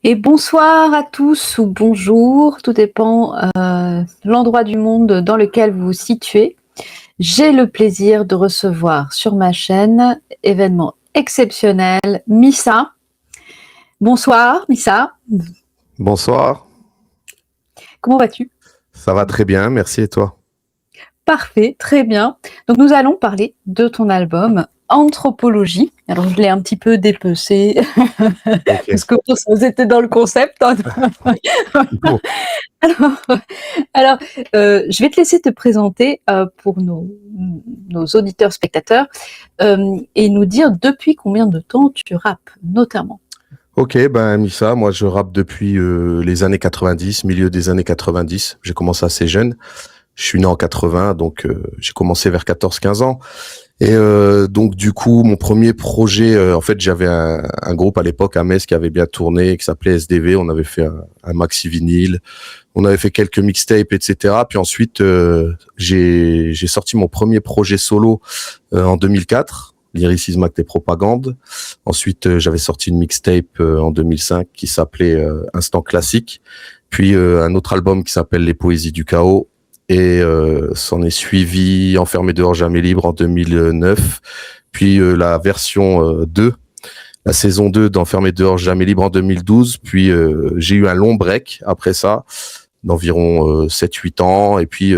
Et bonsoir à tous ou bonjour, tout dépend de l'endroit du monde dans lequel vous vous situez. J'ai le plaisir de recevoir sur ma chaîne, événement exceptionnel, Missa. Bonsoir Missa, Bonsoir, comment vas-tu? ça va très bien, merci et toi? Parfait, très bien. Donc nous allons parler de ton album Anthropologie. Alors je l'ai un petit peu dépecé Ok. parce que vous étiez dans le concept, hein. Bon. Alors, je vais te laisser te présenter pour nos auditeurs, spectateurs, et nous dire depuis combien de temps tu rappes, notamment. Ok, ben Missa, moi je rappe depuis les années 90, milieu des années 90. J'ai commencé assez jeune. Je suis né en 80, donc j'ai commencé vers 14-15 ans. Et donc du coup, mon premier projet, en fait, j'avais un groupe à l'époque à Metz qui avait bien tourné, qui s'appelait SDV. On avait fait un maxi vinyle, on avait fait quelques mixtapes, etc. Puis ensuite, j'ai sorti mon premier projet solo en 2004, Lyricisme, Acte et Propagande. Ensuite, j'avais sorti une mixtape en 2005 qui s'appelait Instant Classique. Puis un autre album qui s'appelle Les Poésies du Chaos. Et s'en est suivi Enfermé dehors, jamais libre en 2009. Puis la version 2, la saison 2 d'Enfermé dehors, jamais libre en 2012. Puis j'ai eu un long break après ça, d'environ 7-8 ans. Et puis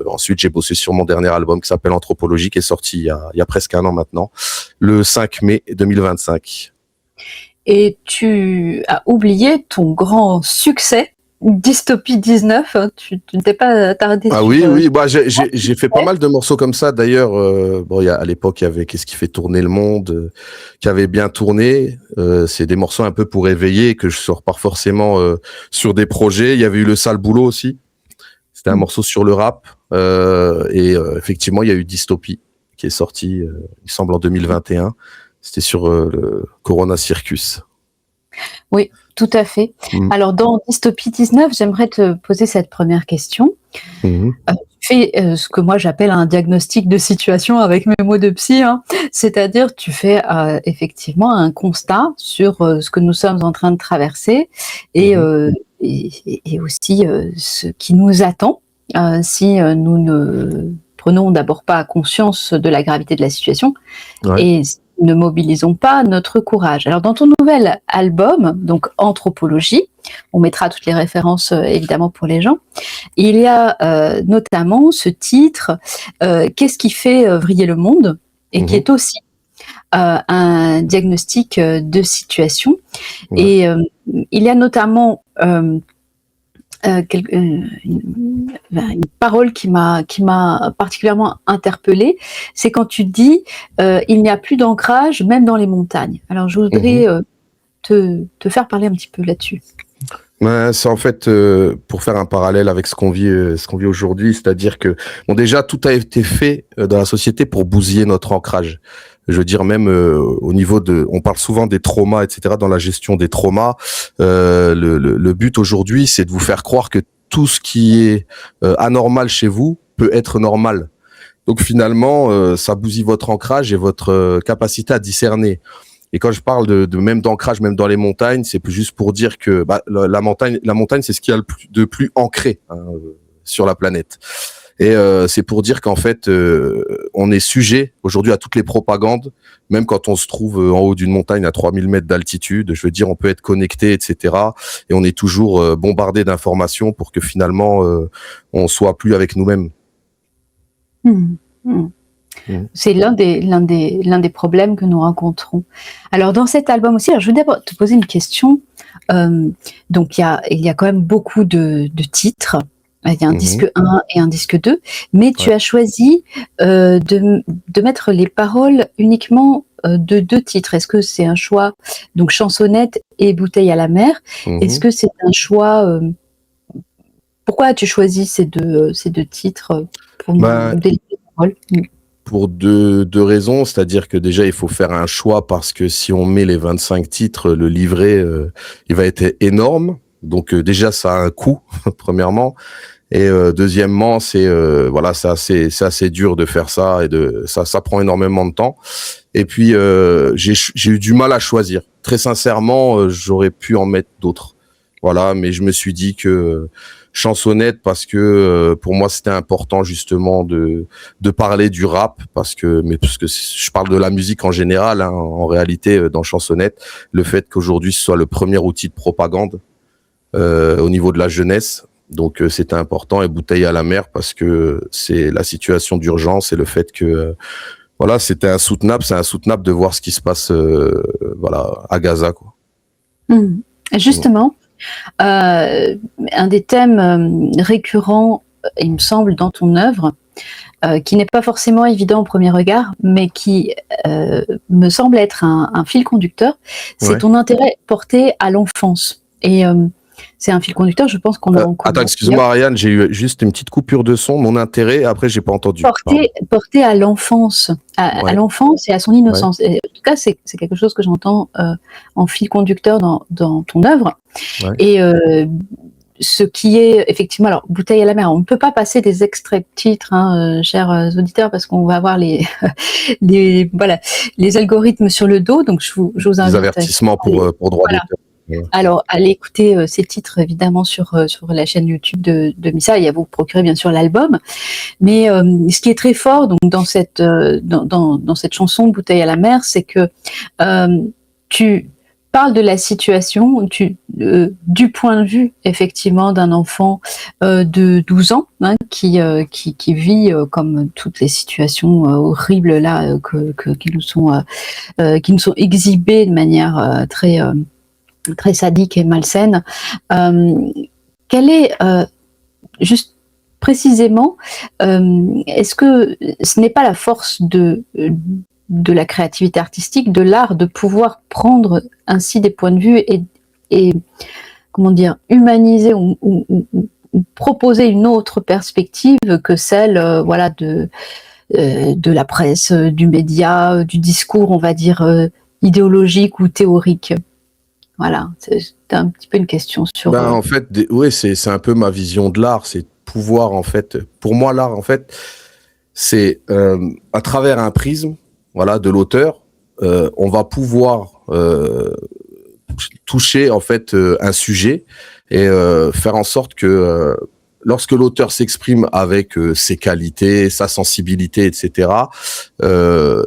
ensuite, j'ai bossé sur mon dernier album qui s'appelle Anthropologie, qui est sorti il y a presque un an maintenant, le 5 mai 2025. Et tu as oublié ton grand succès, Dystopie 19, hein, tu ne t'es pas attardé Ah sur... oui, bah j'ai fait pas mal de morceaux comme ça. D'ailleurs, bon, à l'époque, il y avait Qu'est-ce qui fait tourner le monde, qui avait bien tourné. C'est des morceaux un peu pour éveiller que je sors pas forcément sur des projets. Il y avait eu Le Sale Boulot aussi. C'était un morceau sur le rap. Et effectivement, il y a eu Dystopie qui est sorti, il semble en 2021. C'était sur le Corona Circus. Oui, tout à fait. Alors, dans Dystopie 19, j'aimerais te poser cette première question. Tu fais ce que moi j'appelle un diagnostic de situation avec mes mots de psy, hein. C'est-à-dire tu fais effectivement un constat sur ce que nous sommes en train de traverser et aussi ce qui nous attend si nous ne prenons d'abord pas conscience de la gravité de la situation. Ouais. Et ne mobilisons pas notre courage. Alors dans ton nouvel album, donc Anthropologie, on mettra toutes les références évidemment pour les gens, il y a notamment ce titre Qu'est-ce qui fait vriller le monde, et qui est aussi un diagnostic de situation. Ouais. Et il y a notamment une parole qui m'a particulièrement interpellée, c'est quand tu dis il n'y a plus d'ancrage même dans les montagnes. Alors je voudrais te faire parler un petit peu là-dessus. C'est en fait pour faire un parallèle avec ce qu'on vit aujourd'hui, c'est-à-dire que bon, déjà tout a été fait dans la société pour bousiller notre ancrage. Je veux dire, même au niveau on parle souvent des traumas, etc. Dans la gestion des traumas, le but aujourd'hui, c'est de vous faire croire que tout ce qui est anormal chez vous peut être normal. Donc finalement, ça bousille votre ancrage et votre capacité à discerner. Et quand je parle de même d'ancrage, même dans les montagnes, c'est juste pour dire que la montagne, c'est ce qu'il y a de plus ancré sur la planète. Et c'est pour dire qu'en fait, on est sujet aujourd'hui à toutes les propagandes, même quand on se trouve en haut d'une montagne à 3000 mètres d'altitude. Je veux dire, on peut être connecté, etc. Et on est toujours bombardé d'informations pour que finalement, on soit plus avec nous-mêmes. C'est l'un des problèmes que nous rencontrons. Alors dans cet album aussi, alors je voudrais te poser une question. Donc il y a quand même beaucoup de titres. Il y a un disque 1 et un disque 2, mais tu as choisi de mettre les paroles uniquement de 2 titres. Est-ce que c'est un choix, donc Chansonnette et Bouteille à la mer? Est-ce que c'est un choix pourquoi as-tu choisi ces deux titres pour nous délivrer les paroles? Pour deux raisons, c'est-à-dire que déjà il faut faire un choix parce que si on met les 25 titres, le livret il va être énorme. Donc déjà ça a un coût premièrement. Et deuxièmement, voilà, c'est assez dur de faire ça et ça prend énormément de temps. Et puis j'ai eu du mal à choisir. Très sincèrement, j'aurais pu en mettre d'autres. Voilà, mais je me suis dit que chansonnette parce que pour moi c'était important justement de parler du rap parce que je parle de la musique en général hein, en réalité dans chansonnette, le fait qu'aujourd'hui ce soit le premier outil de propagande au niveau de la jeunesse. Donc c'était important, et Bouteille à la mer parce que c'est la situation d'urgence et le fait que voilà, c'est insoutenable de voir ce qui se passe voilà à Gaza quoi. Justement, un des thèmes récurrents, il me semble, dans ton œuvre, qui n'est pas forcément évident au premier regard, mais qui me semble être un fil conducteur, c'est ton intérêt porté à l'enfance. Et c'est un fil conducteur, je pense qu'on a en commun. Attends, excuse-moi Ariane, j'ai eu juste une petite coupure de son, mon intérêt, après j'ai pas entendu. Porté à l'enfance, à l'enfance et à son innocence. Et en tout cas, c'est quelque chose que j'entends en fil conducteur dans ton œuvre. Ouais. Et ce qui est effectivement, alors Bouteille à la mer, on ne peut pas passer des extraits de titres, hein, chers auditeurs, parce qu'on va avoir les algorithmes sur le dos, donc je vous invite. Des avertissements pour droit d'auteur. Alors, allez écouter ces titres évidemment sur la chaîne YouTube de Missa et à vous procurer bien sûr l'album. Mais ce qui est très fort donc dans cette chanson Bouteille à la mer, c'est que tu parles de la situation du point de vue effectivement d'un enfant de 12 ans hein, qui vit comme toutes les situations horribles là qui nous sont exhibées de manière très sadique et malsaine. Quelle est juste précisément, est-ce que ce n'est pas la force de la créativité artistique, de l'art, de pouvoir prendre ainsi des points de vue et comment dire, humaniser ou proposer une autre perspective que celle de la presse, du média, du discours, on va dire, idéologique ou théorique? Voilà, c'est un petit peu une question sur... En fait, oui, c'est un peu ma vision de l'art, c'est pouvoir, en fait, pour moi, l'art, en fait, c'est à travers un prisme, voilà, de l'auteur, on va pouvoir toucher, en fait, un sujet et faire en sorte que lorsque l'auteur s'exprime avec ses qualités, sa sensibilité, etc.,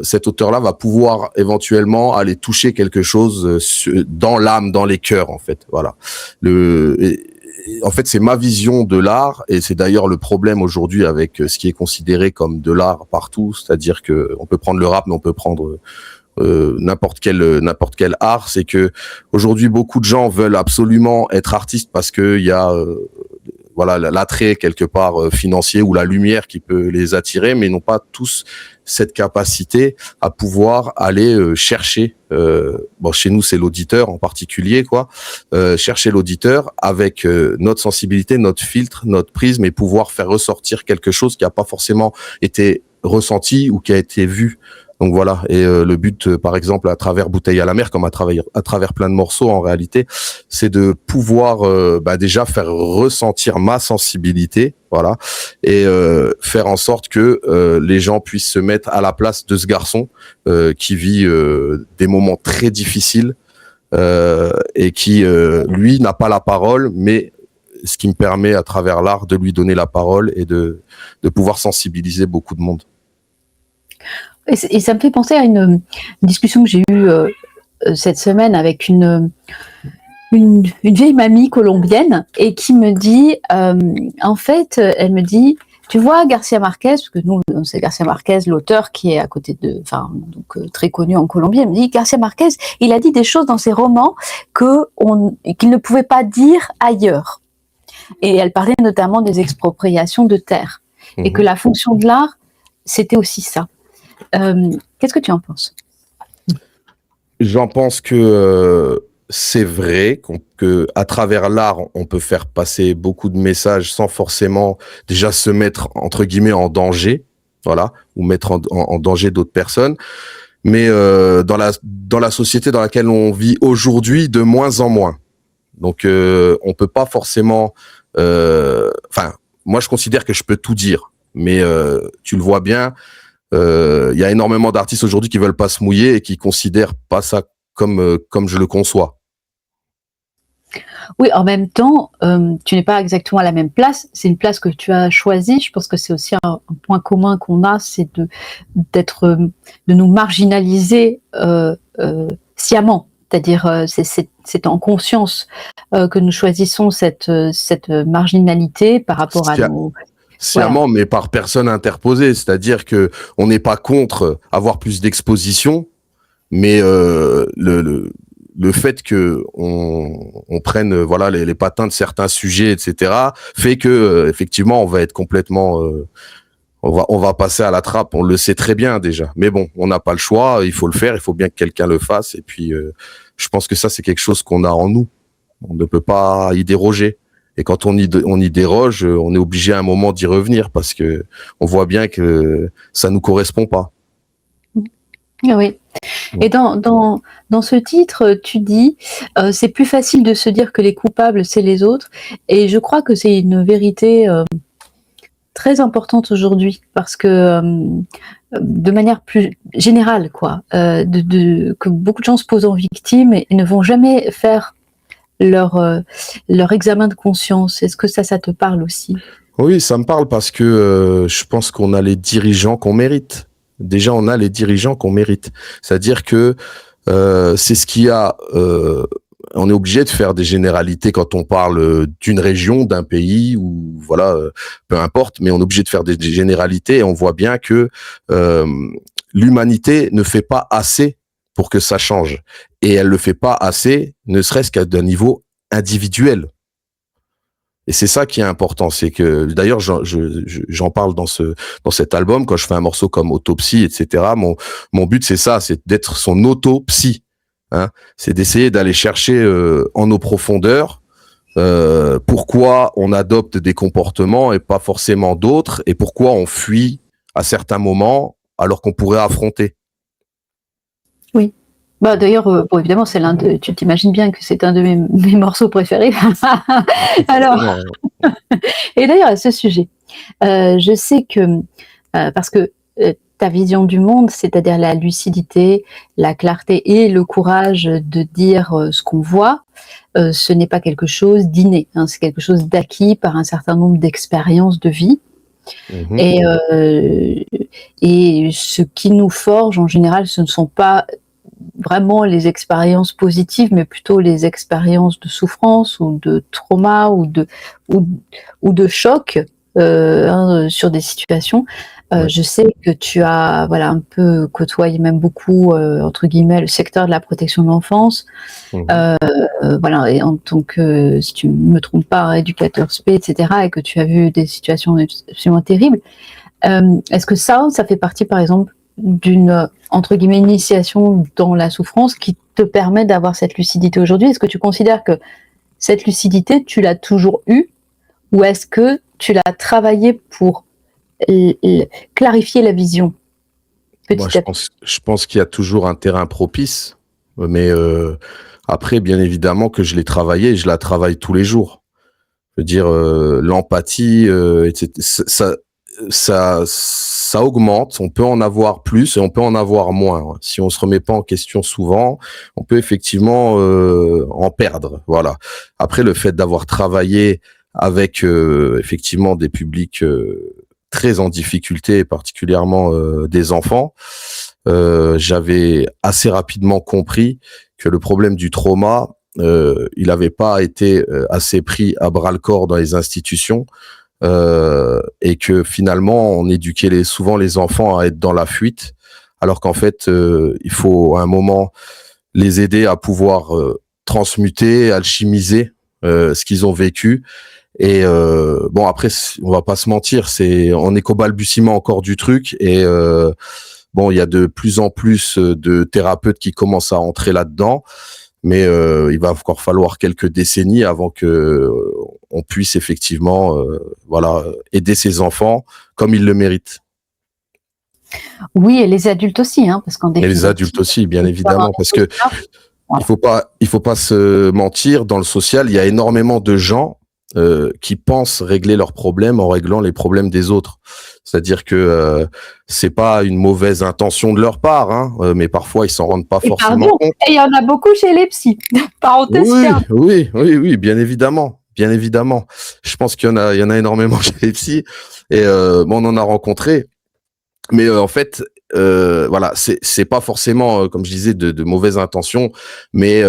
cet auteur-là va pouvoir éventuellement aller toucher quelque chose dans l'âme, dans les cœurs, en fait. Voilà. En fait, c'est ma vision de l'art, et c'est d'ailleurs le problème aujourd'hui avec ce qui est considéré comme de l'art partout, c'est-à-dire que on peut prendre le rap, mais on peut prendre n'importe quel art. C'est que aujourd'hui, beaucoup de gens veulent absolument être artistes parce que il y a voilà l'attrait quelque part financier ou la lumière qui peut les attirer, mais ils n'ont pas tous cette capacité à pouvoir aller chercher. Chez nous c'est l'auditeur en particulier, quoi. Chercher l'auditeur avec notre sensibilité, notre filtre, notre prisme, et pouvoir faire ressortir quelque chose qui n'a pas forcément été ressenti ou qui a été vu. Donc voilà, et le but, par exemple, à travers Bouteille à la mer, comme à travers plein de morceaux, en réalité, c'est de pouvoir déjà faire ressentir ma sensibilité, voilà, et faire en sorte que les gens puissent se mettre à la place de ce garçon qui vit des moments très difficiles et qui, lui, n'a pas la parole, mais ce qui me permet, à travers l'art, de lui donner la parole et de pouvoir sensibiliser beaucoup de monde. Et ça me fait penser à une discussion que j'ai eue cette semaine avec une vieille mamie colombienne, et qui me dit, en fait, elle me dit, tu vois, Garcia Marquez, parce que nous, c'est Garcia Marquez, l'auteur qui est à côté très connu en Colombie. Elle me dit, Garcia Marquez, il a dit des choses dans ses romans qu'il ne pouvait pas dire ailleurs. Et elle parlait notamment des expropriations de terres. Et que la fonction de l'art, c'était aussi ça. Qu'est-ce que tu en penses? J'en pense que c'est vrai que à travers l'art, on peut faire passer beaucoup de messages sans forcément déjà se mettre entre guillemets en danger, voilà, ou mettre en danger d'autres personnes. Mais dans la société dans laquelle on vit aujourd'hui, de moins en moins. Donc on peut pas forcément, moi je considère que je peux tout dire, mais tu le vois bien, il y a énormément d'artistes aujourd'hui qui veulent pas se mouiller et qui considèrent pas ça comme je le conçois. Oui, en même temps, tu n'es pas exactement à la même place. C'est une place que tu as choisie. Je pense que c'est aussi un point commun qu'on a, c'est de nous marginaliser sciemment. C'est-à-dire, c'est en conscience que nous choisissons cette marginalité par rapport à nos... Sciemment, voilà. Mais par personne interposée. C'est-à-dire que on n'est pas contre avoir plus d'exposition, mais le fait que on prenne voilà les patins de certains sujets, etc., fait que effectivement on va être complètement on va passer à la trappe. On le sait très bien déjà, mais bon, on n'a pas le choix. Il faut le faire. Il faut bien que quelqu'un le fasse. Et puis je pense que ça c'est quelque chose qu'on a en nous. On ne peut pas y déroger. Et quand on y déroge, on est obligé à un moment d'y revenir parce que on voit bien que ça nous correspond pas. Oui. Et dans ce titre, tu dis c'est plus facile de se dire que les coupables c'est les autres. Et je crois que c'est une vérité très importante aujourd'hui parce que de manière plus générale, quoi, que beaucoup de gens se posent en victime et ne vont jamais faire leur examen de conscience. Est-ce que ça te parle aussi? Oui, ça me parle parce que je pense qu'on a les dirigeants qu'on mérite. Déjà, on a les dirigeants qu'on mérite. C'est-à-dire que c'est ce qu'il y a. On est obligé de faire des généralités quand on parle d'une région, d'un pays ou voilà, peu importe. Mais on est obligé de faire des généralités et on voit bien que l'humanité ne fait pas assez pour que ça change. Et elle le fait pas assez, ne serait-ce qu'à d'un niveau individuel. Et c'est ça qui est important, c'est que d'ailleurs j'en parle dans cet album quand je fais un morceau comme Autopsie, etc. Mon but c'est ça, c'est d'être son autopsie, hein. C'est d'essayer d'aller chercher en nos profondeurs pourquoi on adopte des comportements et pas forcément d'autres, et pourquoi on fuit à certains moments alors qu'on pourrait affronter. Oui. Bah d'ailleurs, bon, évidemment, tu t'imagines bien que c'est un de mes morceaux préférés. Alors, et d'ailleurs, à ce sujet, je sais que, parce que ta vision du monde, c'est-à-dire la lucidité, la clarté et le courage de dire ce qu'on voit, ce n'est pas quelque chose d'inné, hein, c'est quelque chose d'acquis par un certain nombre d'expériences de vie. Mmh. Et ce qui nous forge, en général, ce ne sont pas vraiment les expériences positives, mais plutôt les expériences de souffrance ou de trauma ou de choc sur des situations. Ouais. Je sais que tu as un peu côtoyé même beaucoup entre guillemets le secteur de la protection de l'enfance. Mmh. Et en tant que, si tu me trompes pas, éducateur spé, etc., et que tu as vu des situations absolument terribles. Est-ce que ça fait partie, par exemple, d'une entre guillemets initiation dans la souffrance qui te permet d'avoir cette lucidité aujourd'hui? Est-ce que tu considères que cette lucidité, tu l'as toujours eue, ou est-ce que tu l'as travaillé pour clarifier la vision? Moi, je pense qu'il y a toujours un terrain propice, mais après, bien évidemment que je l'ai travaillé et je la travaille tous les jours. Je veux dire, l'empathie, etc., ça augmente, on peut en avoir plus et on peut en avoir moins. Si on se remet pas en question souvent, on peut effectivement en perdre. Voilà. Après, le fait d'avoir travaillé avec effectivement des publics très en difficulté, particulièrement des enfants, j'avais assez rapidement compris que le problème du trauma, il n'avait pas été assez pris à bras-le-corps dans les institutions. Et que finalement on éduquait souvent les enfants à être dans la fuite, alors qu'en fait il faut à un moment les aider à pouvoir transmuter, alchimiser ce qu'ils ont vécu. Et bon, après on va pas se mentir, on est qu'au balbutiement encore du truc, et bon, il y a de plus en plus de thérapeutes qui commencent à entrer là-dedans. Mais il va encore falloir quelques décennies avant que on puisse effectivement aider ces enfants comme ils le méritent. Oui, et les adultes aussi, hein, parce qu'en définitive. Et les adultes aussi, bien évidemment, parce que il faut pas se mentir. Dans le social, il y a énormément de gens qui pensent régler leurs problèmes en réglant les problèmes des autres. C'est-à-dire que c'est pas une mauvaise intention de leur part, hein, mais parfois ils s'en rendent pas Et forcément pardon, compte. et il y en a beaucoup chez les psys. Parenthèse Oui, fermée. oui, bien évidemment, bien évidemment. Je pense il y en a énormément chez les psys et bon, on en a rencontré. Mais en fait, voilà, c'est pas forcément, comme je disais, de mauvaises intentions, mais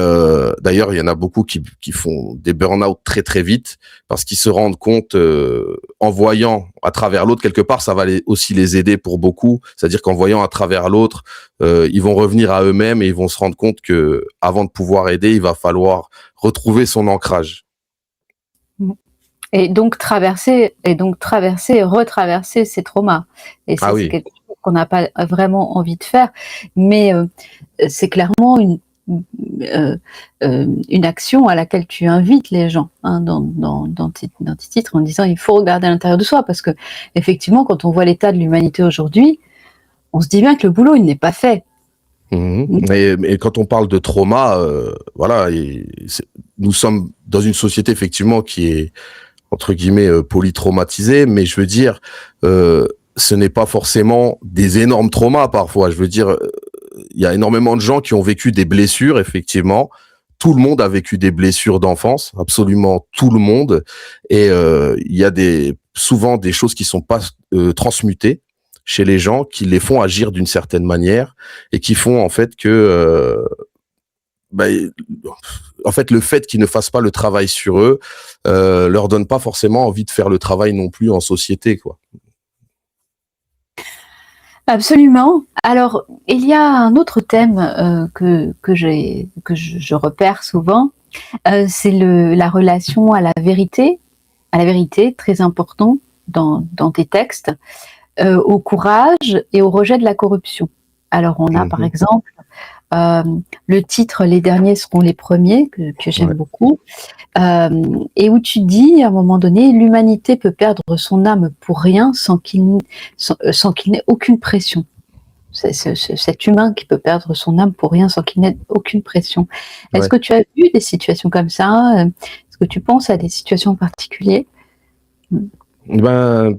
d'ailleurs, il y en a beaucoup qui font des burn-out très très vite parce qu'ils se rendent compte en voyant à travers l'autre quelque part, ça va aussi les aider pour beaucoup. C'est-à-dire qu'en voyant à travers l'autre, ils vont revenir à eux-mêmes et ils vont se rendre compte que avant de pouvoir aider, il va falloir retrouver son ancrage. Et donc traverser et retraverser ces traumas. Et Ah ça, c'est oui. quelque chose qu'on n'a pas vraiment envie de faire. Mais c'est clairement une action à laquelle tu invites les gens, hein, dans tes titres, en disant il faut regarder à l'intérieur de soi, parce que effectivement, quand on voit l'état de l'humanité aujourd'hui, on se dit bien que le boulot, il n'est pas fait. Mais quand on parle de trauma, voilà, nous sommes dans une société effectivement qui est entre guillemets polytraumatisée, mais je veux dire, ce n'est pas forcément des énormes traumas parfois. Je veux dire, il y a énormément de gens qui ont vécu des blessures, effectivement. Tout le monde a vécu des blessures d'enfance, absolument tout le monde. Et il y a souvent des choses qui sont pas transmutées chez les gens, qui les font agir d'une certaine manière et qui font en fait que en fait, le fait qu'ils ne fassent pas le travail sur eux leur donne pas forcément envie de faire le travail non plus en société, quoi. Absolument. Alors, il y a un autre thème que je repère souvent, c'est la relation à la vérité, très important dans tes textes, au courage et au rejet de la corruption. Alors, on a par exemple le titre « Les derniers seront les premiers » que j'aime beaucoup, et où tu dis à un moment donné, l'humanité peut perdre son âme pour rien sans qu'il n'ait aucune pression. C'est cet humain qui peut perdre son âme pour rien sans qu'il n'ait aucune pression. Est-ce que tu as vu des situations comme ça? Est-ce que tu penses à des situations particulières? Ben,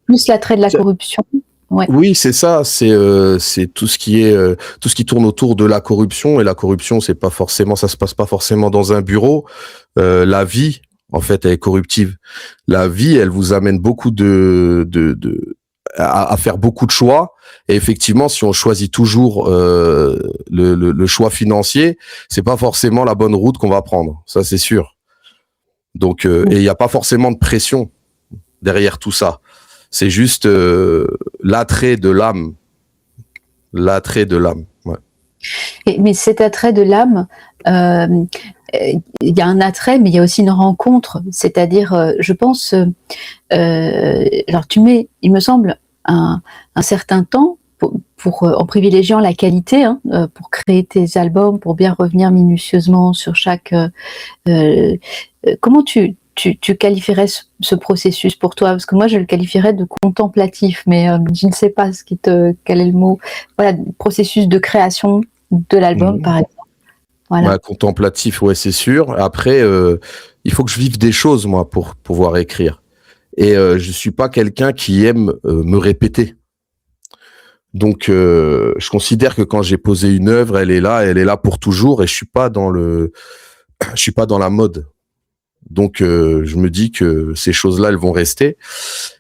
Plus l'attrait de la corruption. Ouais. oui, c'est ça. C'est tout ce qui tourne autour de la corruption. Et la corruption, ça se passe pas forcément dans un bureau. La vie, en fait, elle est corruptive. La vie, elle vous amène beaucoup à faire beaucoup de choix. Et effectivement, si on choisit toujours le choix financier, c'est pas forcément la bonne route qu'on va prendre. Ça, c'est sûr. Donc, et il n'y a pas forcément de pression derrière tout ça. C'est juste l'attrait de l'âme. L'attrait de l'âme, ouais. Mais cet attrait de l'âme, il y a un attrait, mais il y a aussi une rencontre. C'est-à-dire, je pense, alors tu mets, il me semble, un certain temps en privilégiant la qualité, hein, pour créer tes albums, pour bien revenir minutieusement sur chaque... comment tu qualifierais ce processus pour toi? Parce que moi, je le qualifierais de contemplatif, mais je ne sais pas quel est le mot. Voilà, processus de création de l'album, par exemple. Voilà. Ouais, contemplatif, ouais, c'est sûr. Après, il faut que je vive des choses, moi, pour pouvoir écrire. Et je suis pas quelqu'un qui aime me répéter. Donc, je considère que quand j'ai posé une œuvre, elle est là pour toujours, et je suis pas dans la mode. Donc, je me dis que ces choses-là, elles vont rester.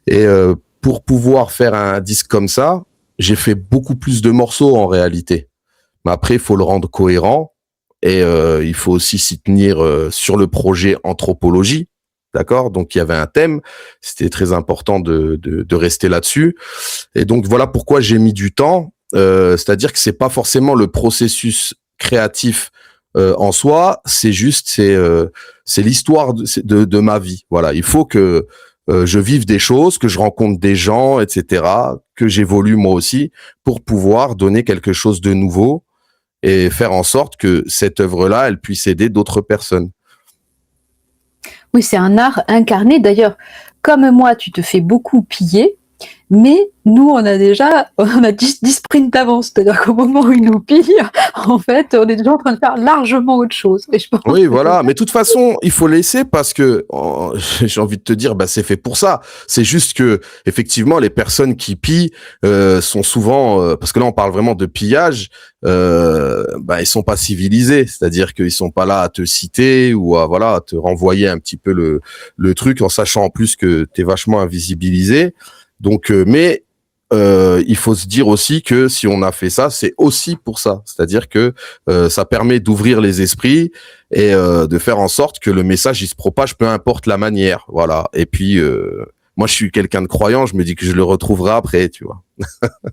Et pour pouvoir faire un disque comme ça, j'ai fait beaucoup plus de morceaux en réalité. Mais après, il faut le rendre cohérent et il faut aussi s'y tenir sur le projet anthropologie. D'accord? Donc, il y avait un thème. C'était très important de rester là-dessus. Et donc, voilà pourquoi j'ai mis du temps. C'est-à-dire que c'est pas forcément le processus créatif en soi, c'est l'histoire de ma vie. Voilà, il faut que je vive des choses, que je rencontre des gens, etc., que j'évolue moi aussi pour pouvoir donner quelque chose de nouveau et faire en sorte que cette œuvre-là, elle puisse aider d'autres personnes. Oui, c'est un art incarné. D'ailleurs, comme moi, tu te fais beaucoup piller. Mais nous, on a 10 sprints d'avance. C'est-à-dire qu'au moment où ils nous pillent, en fait, on est déjà en train de faire largement autre chose. Et je pense Oui, que voilà. Mais de toute façon, il faut laisser parce que j'ai envie de te dire, bah c'est fait pour ça. C'est juste que effectivement, les personnes qui pillent sont souvent, parce que là, on parle vraiment de pillage. Bah ils sont pas civilisés, c'est-à-dire qu'ils sont pas là à te citer ou à te renvoyer un petit peu le truc en sachant en plus que t'es vachement invisibilisé. Donc, mais il faut se dire aussi que si on a fait ça, c'est aussi pour ça. C'est-à-dire que ça permet d'ouvrir les esprits et de faire en sorte que le message il se propage, peu importe la manière. Voilà. Et puis moi, je suis quelqu'un de croyant. Je me dis que je le retrouverai après, tu vois.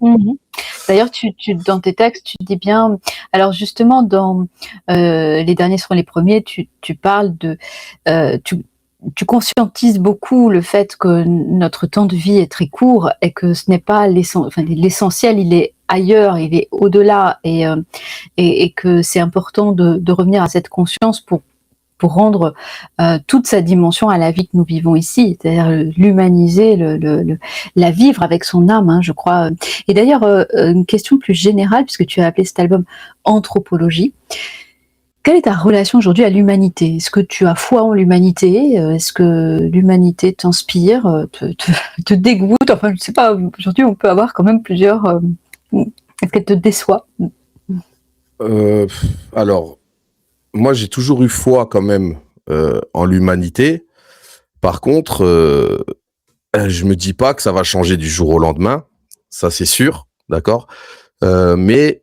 Mhm. D'ailleurs, dans tes textes, tu dis bien. Alors justement, dans les derniers seront les premiers, tu parles de, tu conscientises beaucoup le fait que notre temps de vie est très court et que ce n'est pas l'essentiel, il est ailleurs, il est au-delà, et que c'est important de revenir à cette conscience pour rendre toute sa dimension à la vie que nous vivons ici, c'est-à-dire l'humaniser, la vivre avec son âme, hein, je crois. Et d'ailleurs, une question plus générale, puisque tu as appelé cet album Anthropologie. Quelle est ta relation aujourd'hui à l'humanité? Est-ce que tu as foi en l'humanité? Est-ce que l'humanité t'inspire, te dégoûte? Enfin, je ne sais pas, aujourd'hui on peut avoir quand même plusieurs... Est-ce qu'elle te déçoit? Alors, moi, j'ai toujours eu foi quand même en l'humanité. Par contre, je me dis pas que ça va changer du jour au lendemain. Ça, c'est sûr, d'accord. Mais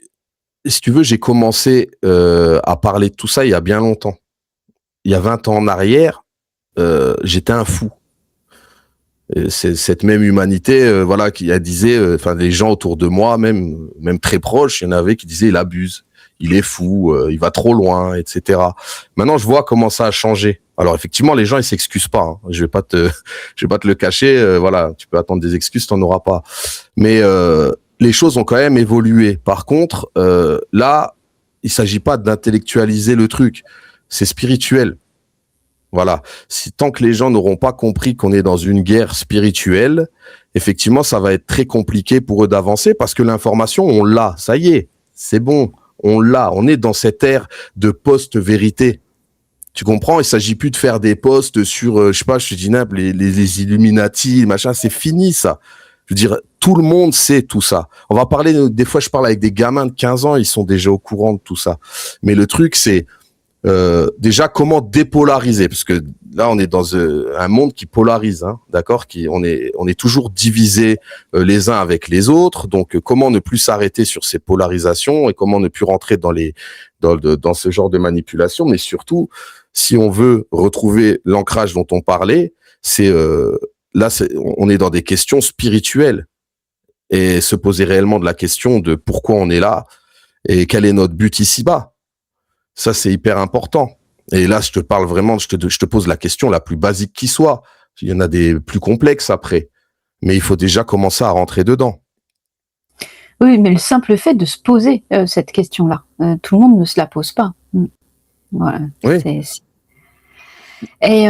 si tu veux, j'ai commencé à parler de tout ça il y a bien longtemps. Il y a 20 ans en arrière, j'étais un fou. C'est cette même humanité, voilà, qui disait, enfin, les gens autour de moi, même très proches, il y en avait qui disaient, il abuse, il est fou, il va trop loin, etc. Maintenant, je vois comment ça a changé. Alors, effectivement, les gens, ils s'excusent pas. Hein. Je vais pas te le cacher. Voilà, tu peux attendre des excuses, t'en auras pas. Mais les choses ont quand même évolué. Par contre, là, il s'agit pas d'intellectualiser le truc. C'est spirituel. Voilà. Si tant que les gens n'auront pas compris qu'on est dans une guerre spirituelle, effectivement, ça va être très compliqué pour eux d'avancer parce que l'information, on l'a. Ça y est, c'est bon, on l'a. On est dans cette ère de post-vérité. Tu comprends? Il s'agit plus de faire des posts sur, je sais pas, je te dis les Illuminati, machin. C'est fini ça. Je veux dire, tout le monde sait tout ça. On va parler. Des fois, je parle avec des gamins de 15 ans, ils sont déjà au courant de tout ça. Mais le truc, c'est déjà comment dépolariser, parce que là on est dans un monde qui polarise, hein, d'accord, on est toujours divisés les uns avec les autres, donc comment ne plus s'arrêter sur ces polarisations et comment ne plus rentrer dans ce genre de manipulation, mais surtout si on veut retrouver l'ancrage dont on parlait, on est dans des questions spirituelles et se poser réellement de la question de pourquoi on est là et quel est notre but ici-bas. Ça, c'est hyper important. Et là, je te parle vraiment, je te pose la question la plus basique qui soit. Il y en a des plus complexes après. Mais il faut déjà commencer à rentrer dedans. Oui, mais le simple fait de se poser cette question-là, tout le monde ne se la pose pas. Voilà. Oui. Et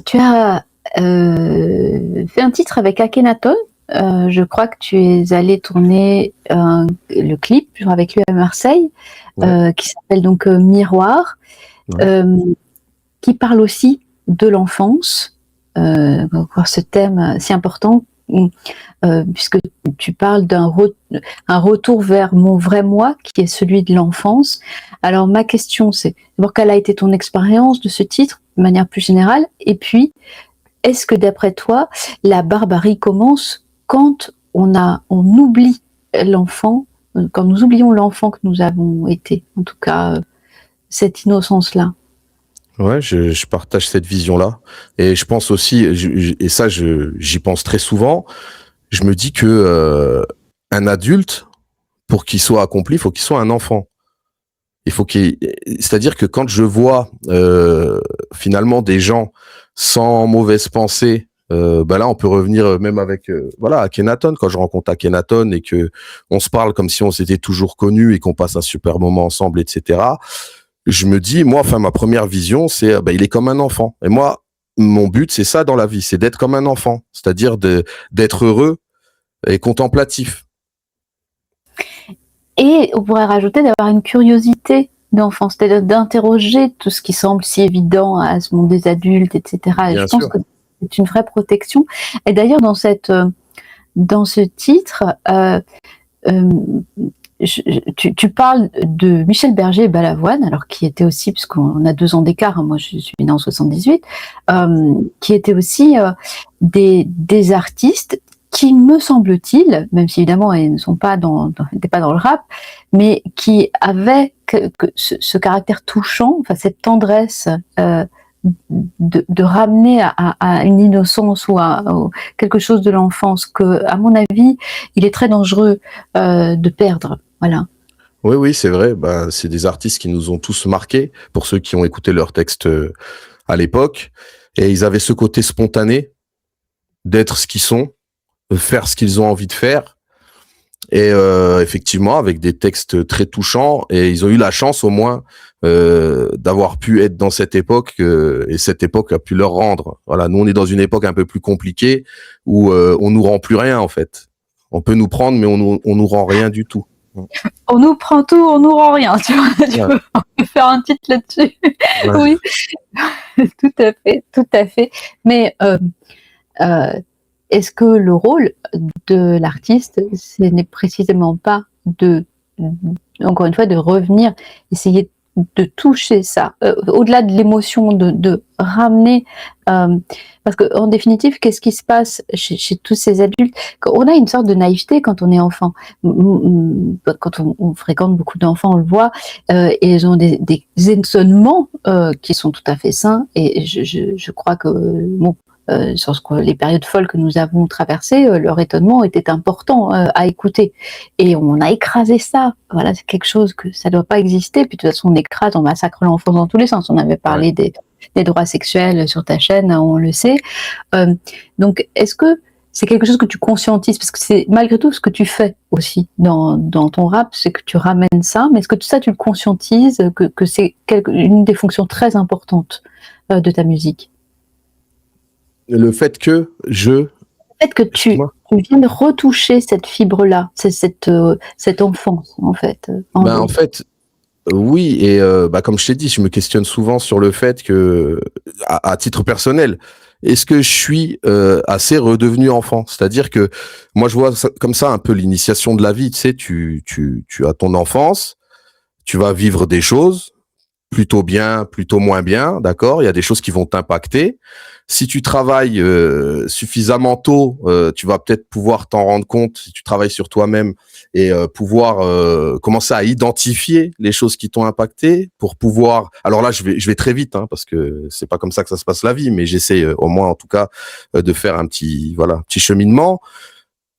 tu as fait un titre avec Akhenaton. Je crois que tu es allé tourner le clip avec lui à Marseille, qui s'appelle donc Miroir, qui parle aussi de l'enfance, ce thème si important, puisque tu parles d'un retour vers mon vrai moi, qui est celui de l'enfance. Alors ma question, c'est d'abord, quelle a été ton expérience de ce titre, de manière plus générale, et puis, est-ce que d'après toi, la barbarie commence quand on oublie l'enfant, quand nous oublions l'enfant que nous avons été, en tout cas, cette innocence-là? Ouais, je partage cette vision-là. Et je pense aussi, et ça, j'y pense très souvent, je me dis que un adulte, pour qu'il soit accompli, il faut qu'il soit un enfant. C'est-à-dire que quand je vois finalement des gens sans mauvaise pensée, là on peut revenir même avec Akhenaton, quand je rencontre Akhenaton et que on se parle comme si on s'était toujours connus et qu'on passe un super moment ensemble, etc. Je me dis, moi, enfin ma première vision, c'est il est comme un enfant. Et moi, mon but, c'est ça dans la vie, c'est d'être comme un enfant, c'est-à-dire d'être heureux et contemplatif. Et on pourrait rajouter d'avoir une curiosité d'enfant, c'est-à-dire d'interroger tout ce qui semble si évident à ce monde des adultes, etc. Et Bien je pense sûr. que c'est une vraie protection. Et d'ailleurs, dans ce titre, tu parles de Michel Berger et Balavoine, alors qui était aussi, puisqu'on a 2 ans d'écart, hein, moi je suis née en 78, qui étaient aussi des artistes qui, me semble-t-il, même si évidemment ils ne sont pas n'étaient pas dans le rap, mais qui avaient ce caractère touchant, enfin cette tendresse de ramener à une innocence ou à quelque chose de l'enfance que, à mon avis, il est très dangereux de perdre. Voilà. Oui, oui, c'est vrai. Bah, c'est des artistes qui nous ont tous marqués, pour ceux qui ont écouté leurs textes à l'époque. Et ils avaient ce côté spontané d'être ce qu'ils sont, de faire ce qu'ils ont envie de faire. Et effectivement, avec des textes très touchants. Et ils ont eu la chance, au moins, d'avoir pu être dans cette époque. Et cette époque a pu leur rendre. Voilà, nous, on est dans une époque un peu plus compliquée où on nous rend plus rien, en fait. On peut nous prendre, mais on nous rend rien du tout. On nous prend tout, on nous rend rien, tu vois. Ouais. On peut faire un titre là-dessus. Ouais. Oui, tout à fait, tout à fait. Mais est-ce que le rôle de l'artiste, ce n'est précisément pas encore une fois, de revenir, essayer de toucher ça, au-delà de l'émotion, de ramener, parce qu'en définitive, qu'est-ce qui se passe chez tous ces adultes? On a une sorte de naïveté quand on est enfant. Quand on fréquente beaucoup d'enfants, on le voit, et ils ont des étonnements qui sont tout à fait sains, et je crois que, bon, sur les périodes folles que nous avons traversées, leur étonnement était important à écouter. Et on a écrasé ça. Voilà, c'est quelque chose que ça ne doit pas exister. Puis de toute façon, on écrase, on massacre l'enfance dans tous les sens. On avait parlé des droits sexuels sur ta chaîne, on le sait. Donc, est-ce que c'est quelque chose que tu conscientises? Parce que c'est malgré tout ce que tu fais aussi dans ton rap, c'est que tu ramènes ça. Mais est-ce que tout ça, tu le conscientises, que c'est une des fonctions très importantes de ta musique? Le fait que Peut-être que tu viens de retoucher cette fibre-là, c'est cette enfance, en fait. En fait, oui, et comme je t'ai dit, je me questionne souvent sur le fait que, à titre personnel, est-ce que je suis assez redevenu enfant? C'est-à-dire que moi, je vois ça, comme ça un peu l'initiation de la vie. Tu sais, tu as ton enfance, tu vas vivre des choses, plutôt bien, plutôt moins bien, d'accord? Il y a des choses qui vont t'impacter. Si tu travailles suffisamment tôt, tu vas peut-être pouvoir t'en rendre compte si tu travailles sur toi-même et pouvoir commencer à identifier les choses qui t'ont impacté pour pouvoir. Alors là, je vais très vite, hein, parce que c'est pas comme ça que ça se passe la vie, mais j'essaie au moins en tout cas de faire un petit cheminement.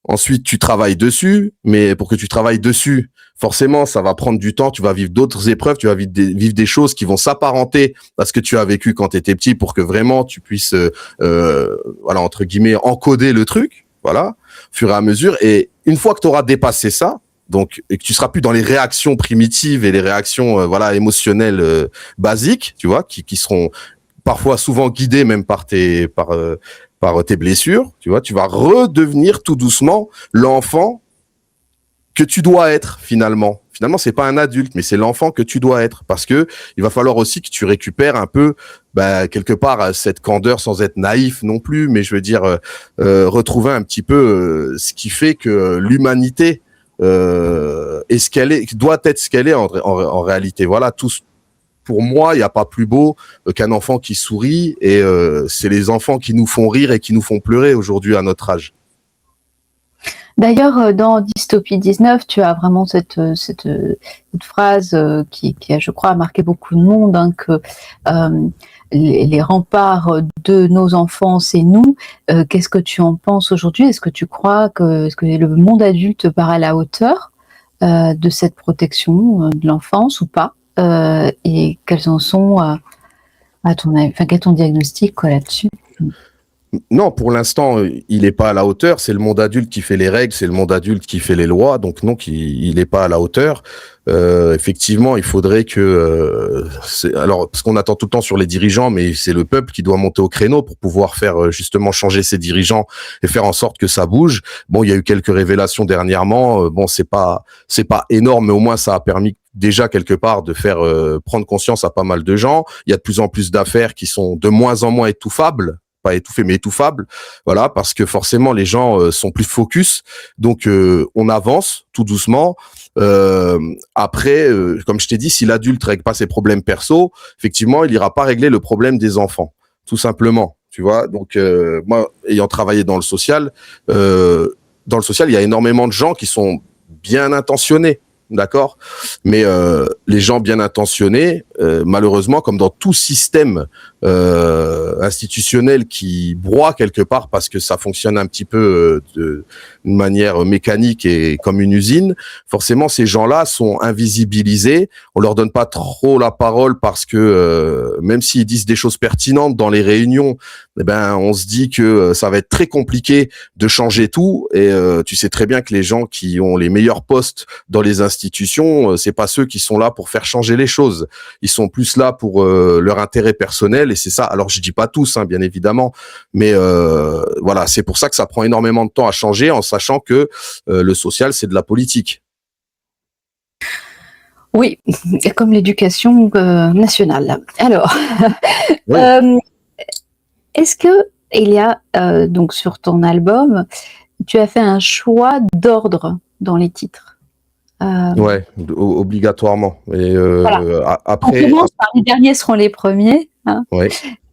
Ensuite, tu travailles dessus, mais pour que tu travailles dessus, forcément, ça va prendre du temps. Tu vas vivre d'autres épreuves, tu vas vivre des choses qui vont s'apparenter à ce que tu as vécu quand tu étais petit, pour que vraiment tu puisses, entre guillemets, encoder le truc, voilà, au fur et à mesure. Et une fois que tu auras dépassé ça, donc, et que tu seras plus dans les réactions primitives et les réactions, émotionnelles basiques, tu vois, qui seront parfois souvent guidées même par tes blessures, tu vois, tu vas redevenir tout doucement l'enfant que tu dois être finalement. Finalement, c'est pas un adulte, mais c'est l'enfant que tu dois être, parce que il va falloir aussi que tu récupères un peu, quelque part, cette candeur, sans être naïf non plus, mais je veux dire retrouver un petit peu ce qui fait que l'humanité est ce qu'elle est, doit être ce qu'elle est en réalité. Voilà, pour moi, il n'y a pas plus beau qu'un enfant qui sourit, et c'est les enfants qui nous font rire et qui nous font pleurer aujourd'hui à notre âge. D'ailleurs, dans Dystopie 19, tu as vraiment cette phrase qui a, je crois, marqué beaucoup de monde, hein, que les remparts de nos enfants, c'est nous. Qu'est-ce que tu en penses aujourd'hui? Est-ce que tu crois est-ce que le monde adulte part à la hauteur de cette protection de l'enfance ou pas? Et quels en sont, à ton avis, quel est ton diagnostic là-dessus? Non, pour l'instant, il est pas à la hauteur. C'est le monde adulte qui fait les règles, c'est le monde adulte qui fait les lois. Donc non, il est pas à la hauteur. Effectivement, il faudrait que, alors parce qu'on attend tout le temps sur les dirigeants, mais c'est le peuple qui doit monter au créneau pour pouvoir faire justement changer ses dirigeants et faire en sorte que ça bouge. Bon, il y a eu quelques révélations dernièrement. Bon, c'est pas énorme, mais au moins ça a permis déjà quelque part de faire prendre conscience à pas mal de gens. Il y a de plus en plus d'affaires qui sont de moins en moins étouffables. Pas étouffé mais étouffable, voilà, parce que forcément les gens sont plus focus, donc on avance tout doucement. Après, comme je t'ai dit, si l'adulte règle pas ses problèmes perso, effectivement, il ira pas régler le problème des enfants, tout simplement, tu vois. Donc moi, ayant travaillé dans le social, il y a énormément de gens qui sont bien intentionnés. D'accord, mais les gens bien intentionnés, malheureusement, comme dans tout système institutionnel qui broie quelque part parce que ça fonctionne un petit peu d'une manière mécanique et comme une usine, forcément ces gens-là sont invisibilisés. On leur donne pas trop la parole parce que même s'ils disent des choses pertinentes dans les réunions, eh ben on se dit que ça va être très compliqué de changer tout. Et tu sais très bien que les gens qui ont les meilleurs postes dans les institutions, c'est pas ceux qui sont là pour faire changer les choses. Ils sont plus là pour leur intérêt personnel, et c'est ça. Alors je dis pas tous, hein, bien évidemment, mais voilà, c'est pour ça que ça prend énormément de temps à changer, en sachant que le social, c'est de la politique. Oui, comme l'éducation nationale. Alors, Oui. est-ce que il y a donc sur ton album, tu as fait un choix d'ordre dans les titres? Ouais, obligatoirement. Et Voilà. On après, commence par les derniers seront les premiers, hein. ouais.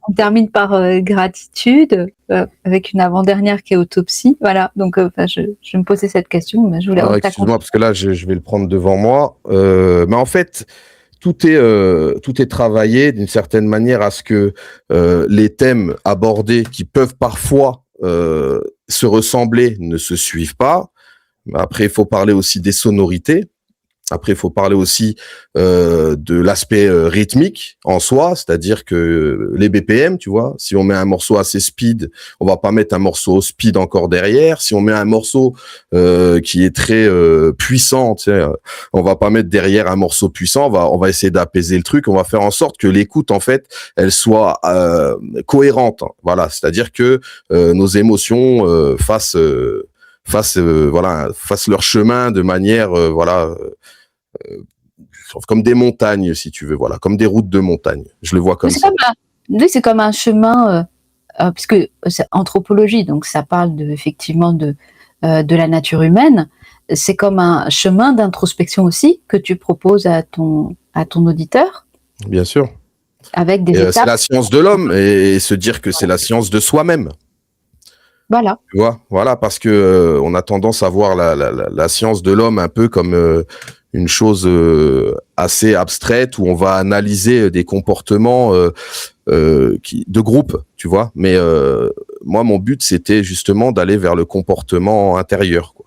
On termine par gratitude, avec une avant-dernière qui est autopsie. Voilà, donc je me posais cette question, mais je voulais Alors, excuse-moi, parce que là, je vais le prendre devant moi. Mais en fait, tout est travaillé d'une certaine manière à ce que les thèmes abordés qui peuvent parfois se ressembler ne se suivent pas. Après, il faut parler aussi des sonorités. Après, il faut parler aussi de l'aspect rythmique en soi, c'est-à-dire que les BPM, tu vois, si on met un morceau assez speed, on va pas mettre un morceau speed encore derrière. Si on met un morceau qui est très puissant, tu sais, on va pas mettre derrière un morceau puissant. On va essayer d'apaiser le truc. On va faire en sorte que l'écoute, en fait, elle soit cohérente. Voilà, c'est-à-dire que nos émotions fassent leur chemin de manière comme des montagnes, si tu veux, voilà, comme des routes de montagne. Je le vois comme ça. C'est comme un chemin, puisque c'est anthropologie, donc ça parle effectivement de la nature humaine. C'est comme un chemin d'introspection aussi que tu proposes à ton auditeur. Bien sûr. Avec des étapes. C'est la science de l'homme, et se dire que c'est la science de soi-même. Voilà. Tu vois, voilà, parce que on a tendance à voir la science de l'homme un peu comme une chose assez abstraite où on va analyser des comportements de groupe, tu vois. Mais moi, mon but, c'était justement d'aller vers le comportement intérieur, quoi.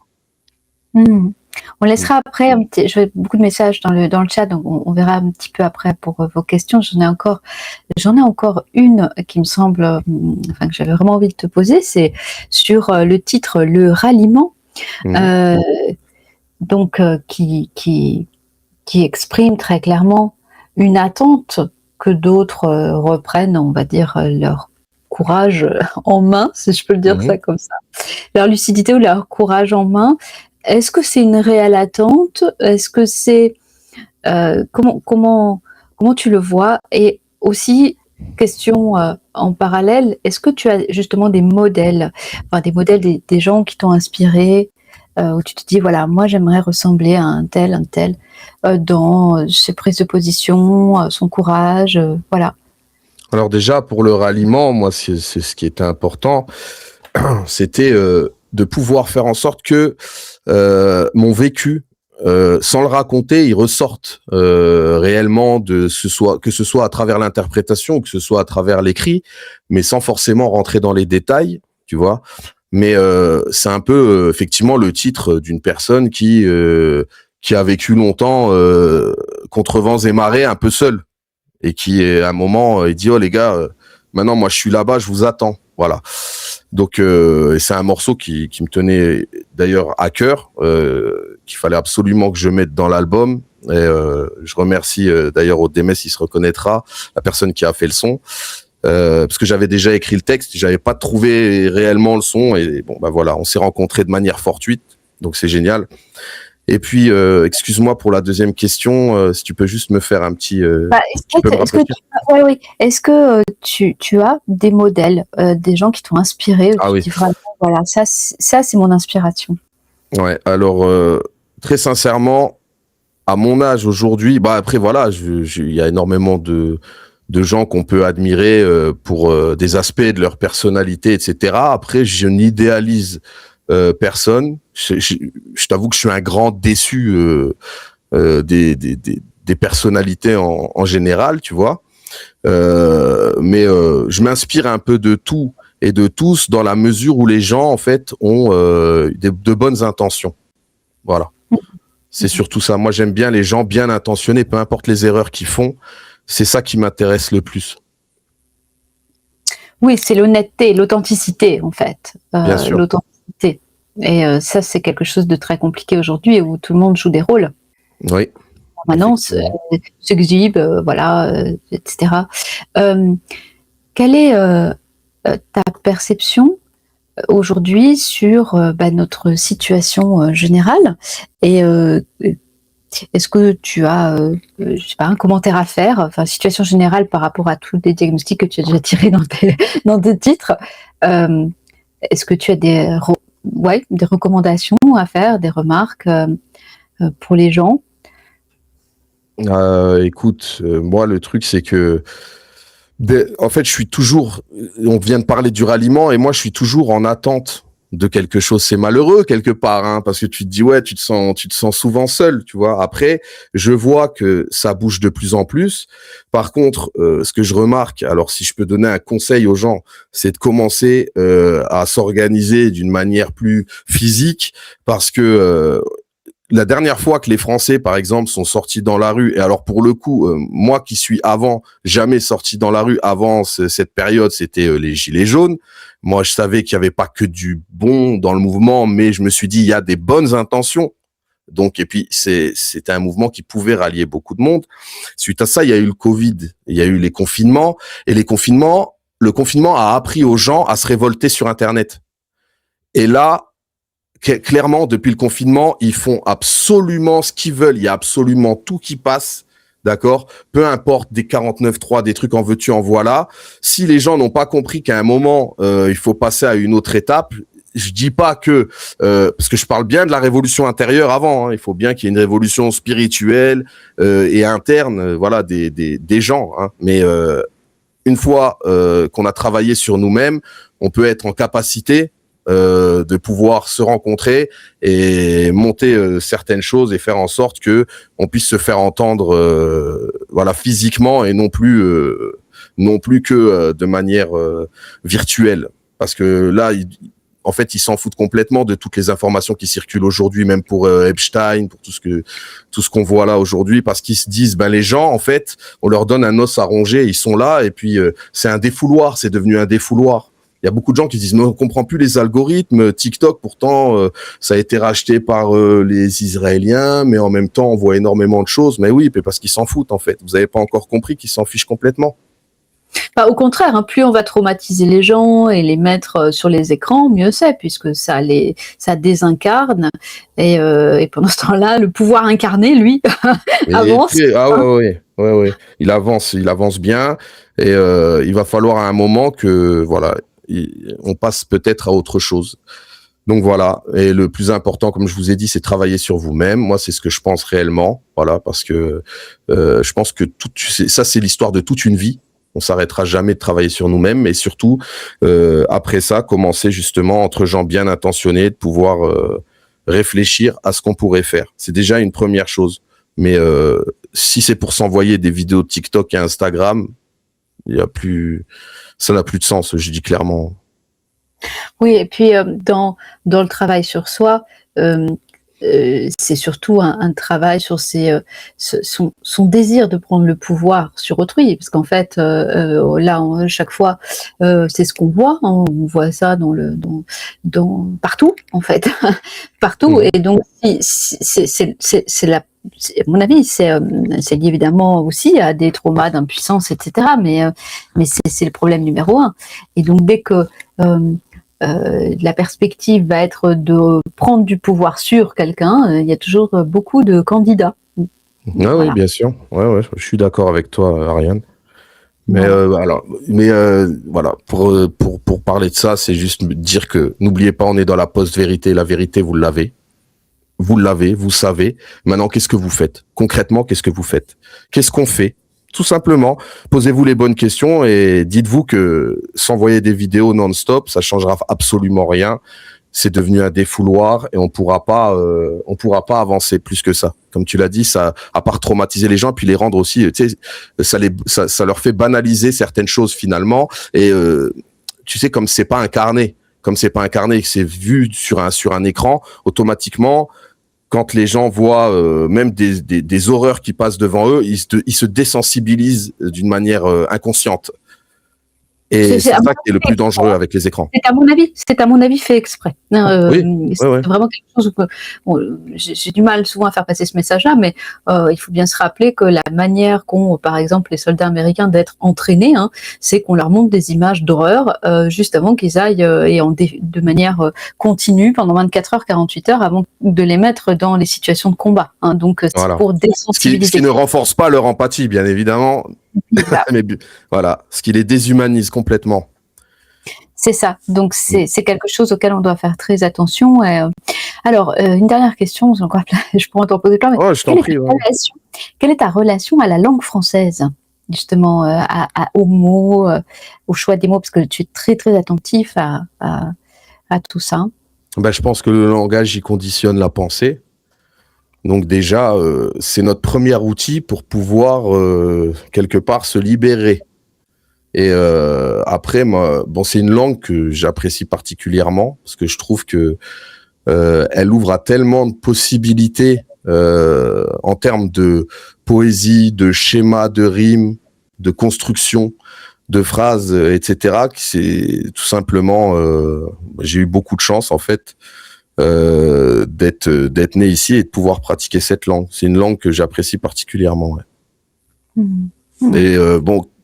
On laissera après je vais beaucoup de messages dans le chat, donc on verra un petit peu après pour vos questions. J'en ai encore une qui me semble, que j'avais vraiment envie de te poser, c'est sur le titre Le Ralliement, donc qui exprime très clairement une attente que d'autres reprennent, on va dire, leur courage en main, si je peux le dire ça comme ça, leur lucidité ou leur courage en main. Est-ce que c'est une réelle attente? Est-ce que c'est comment tu le vois? Et aussi, question en parallèle, est-ce que tu as justement des modèles, des gens qui t'ont inspiré, où tu te dis voilà, moi j'aimerais ressembler à un tel dans ses prises de position, son courage, voilà. Alors déjà, pour le ralliement, moi, c'est ce qui était important, c'était de pouvoir faire en sorte que mon vécu, sans le raconter, il ressorte réellement que ce soit à travers l'interprétation ou que ce soit à travers l'écrit, mais sans forcément rentrer dans les détails, tu vois. Mais c'est un peu effectivement le titre d'une personne qui a vécu longtemps contre vents et marées, un peu seul, et qui à un moment il dit oh les gars, maintenant moi je suis là-bas, je vous attends, voilà. Donc et c'est un morceau qui me tenait d'ailleurs à cœur, qu'il fallait absolument que je mette dans l'album. Et je remercie d'ailleurs Odemès, il se reconnaîtra, la personne qui a fait le son, parce que j'avais déjà écrit le texte, j'avais pas trouvé réellement le son, et bon bah voilà, on s'est rencontrés de manière fortuite, donc c'est génial. Et puis excuse-moi pour la deuxième question, si tu peux juste me faire un petit, est-ce que tu as des modèles, des gens qui t'ont inspiré, Ah tu oui. dis vraiment voilà, ça c'est mon inspiration. Ouais, alors très sincèrement, à mon âge aujourd'hui, bah après voilà, il y a énormément de gens qu'on peut admirer pour des aspects de leur personnalité, etc. Après, je n'idéalise personne. Je t'avoue que je suis un grand déçu des personnalités en général, tu vois. Mais je m'inspire un peu de tout et de tous dans la mesure où les gens en fait ont de bonnes intentions. Voilà. C'est surtout ça. Moi, j'aime bien les gens bien intentionnés, peu importe les erreurs qu'ils font. C'est ça qui m'intéresse le plus. Oui, c'est l'honnêteté, l'authenticité, en fait. Bien sûr. L'authenticité. Et ça, c'est quelque chose de très compliqué aujourd'hui, où tout le monde joue des rôles. Oui. En permanence, s'exhibe, voilà, etc. Quelle est ta perception aujourd'hui sur notre situation générale, et est-ce que tu as je sais pas, un commentaire à faire, enfin situation générale par rapport à tous les diagnostics que tu as déjà tirés dans tes titres, est-ce que tu as des recommandations à faire, des remarques pour les gens? Écoute, moi le truc c'est que en fait, je suis toujours, on vient de parler du ralliement et moi, je suis toujours en attente de quelque chose. C'est malheureux quelque part, hein, parce que tu te dis, ouais, tu te sens souvent seul, tu vois. Après, je vois que ça bouge de plus en plus. Par contre, ce que je remarque, alors si je peux donner un conseil aux gens, c'est de commencer à s'organiser d'une manière plus physique, parce que la dernière fois que les Français, par exemple, sont sortis dans la rue, et alors pour le coup, moi qui suis jamais sorti dans la rue avant cette période, c'était les Gilets jaunes. Moi, je savais qu'il n'y avait pas que du bon dans le mouvement, mais je me suis dit, il y a des bonnes intentions. Donc, et puis, c'était un mouvement qui pouvait rallier beaucoup de monde. Suite à ça, il y a eu le Covid, il y a eu les confinements, et le confinement a appris aux gens à se révolter sur Internet. Et là, clairement, depuis le confinement, ils font absolument ce qu'ils veulent. Il y a absolument tout qui passe. D'accord? Peu importe des 49.3, des trucs en veux-tu, en voilà. Si les gens n'ont pas compris qu'à un moment, il faut passer à une autre étape, je dis pas que, parce que je parle bien de la révolution intérieure avant, hein, il faut bien qu'il y ait une révolution spirituelle et interne, voilà, des gens. Hein, mais une fois qu'on a travaillé sur nous-mêmes, on peut être en capacité de pouvoir se rencontrer et monter certaines choses et faire en sorte que on puisse se faire entendre voilà, physiquement, et non plus que de manière virtuelle, parce que là en fait, ils s'en foutent complètement de toutes les informations qui circulent aujourd'hui, même pour Epstein, pour tout ce qu'on voit là aujourd'hui, parce qu'ils se disent, ben les gens, en fait, on leur donne un os à ronger, ils sont là, et puis c'est un défouloir, c'est devenu un défouloir. Il y a beaucoup de gens qui disent, mais on comprend plus les algorithmes. TikTok, pourtant, ça a été racheté par les Israéliens, mais en même temps, on voit énormément de choses. Mais oui, parce qu'ils s'en foutent, en fait. Vous n'avez pas encore compris qu'ils s'en fichent complètement. Bah, au contraire, hein, plus on va traumatiser les gens et les mettre sur les écrans, mieux c'est, puisque ça désincarne. Et pendant ce temps-là, le pouvoir incarné, lui, avance. Ouais. Il avance bien. Et il va falloir à un moment que, voilà, on passe peut-être à autre chose. Donc voilà, et le plus important, comme je vous ai dit, c'est travailler sur vous-même. Moi, c'est ce que je pense réellement, voilà, parce que je pense que ça, c'est l'histoire de toute une vie. On s'arrêtera jamais de travailler sur nous-mêmes, mais surtout, après ça, commencer justement entre gens bien intentionnés, de pouvoir réfléchir à ce qu'on pourrait faire. C'est déjà une première chose. Mais si c'est pour s'envoyer des vidéos de TikTok et Instagram, ça n'a plus de sens, je dis clairement. Oui, et puis dans le travail sur soi, c'est surtout un travail sur son désir de prendre le pouvoir sur autrui, parce qu'en fait, là, chaque fois, c'est ce qu'on voit, hein, on voit ça dans partout, en fait, partout, et donc à mon avis, c'est lié évidemment aussi à des traumas d'impuissance, etc. Mais c'est le problème numéro un. Et donc dès que la perspective va être de prendre du pouvoir sur quelqu'un, il y a toujours beaucoup de candidats. Voilà. Oui, bien sûr. Ouais, je suis d'accord avec toi, Ariane. Mais voilà, pour parler de ça, c'est juste dire que n'oubliez pas, on est dans la post-vérité. La vérité, vous l'avez. Vous l'avez, vous savez. Maintenant, qu'est-ce que vous faites? Concrètement, qu'est-ce que vous faites? Qu'est-ce qu'on fait? Tout simplement, posez-vous les bonnes questions et dites-vous que s'envoyer des vidéos non-stop, ça changera absolument rien. C'est devenu un défouloir et on pourra pas avancer plus que ça. Comme tu l'as dit, ça, à part traumatiser les gens, puis les rendre aussi, tu sais, ça leur fait banaliser certaines choses finalement. Et tu sais, comme c'est pas incarné, et que c'est vu sur un écran, automatiquement, quand les gens voient même des horreurs qui passent devant eux, ils se désensibilisent d'une manière inconsciente. Et c'est ça qui est le plus dangereux avec les écrans. C'est à mon avis fait exprès. Oui, c'est vraiment quelque chose où j'ai du mal souvent à faire passer ce message-là, mais il faut bien se rappeler que la manière qu'ont, par exemple, les soldats américains d'être entraînés, c'est qu'on leur montre des images d'horreur juste avant qu'ils aillent de manière continue pendant 24 heures, 48 heures avant de les mettre dans les situations de combat. Donc c'est pour désensibiliser. Ce qui ne renforce pas leur empathie, bien évidemment. Mais voilà, ce qui les déshumanise complètement. C'est ça. Donc c'est quelque chose auquel on doit faire très attention. Alors une dernière question, je pourrais t'en poser plein. Mais je t'en prie. Quelle est ta relation à la langue française, justement, aux mots, au choix des mots, parce que tu es très très attentif à tout ça. Je pense que le langage y conditionne la pensée. Donc déjà, c'est notre premier outil pour pouvoir quelque part se libérer. Et après, c'est une langue que j'apprécie particulièrement parce que je trouve que elle ouvre à tellement de possibilités en termes de poésie, de schéma, de rimes, de construction, de phrases, etc. Que c'est tout simplement, j'ai eu beaucoup de chance en fait. D'être né ici et de pouvoir pratiquer cette langue. C'est une langue que j'apprécie particulièrement. Ouais. Et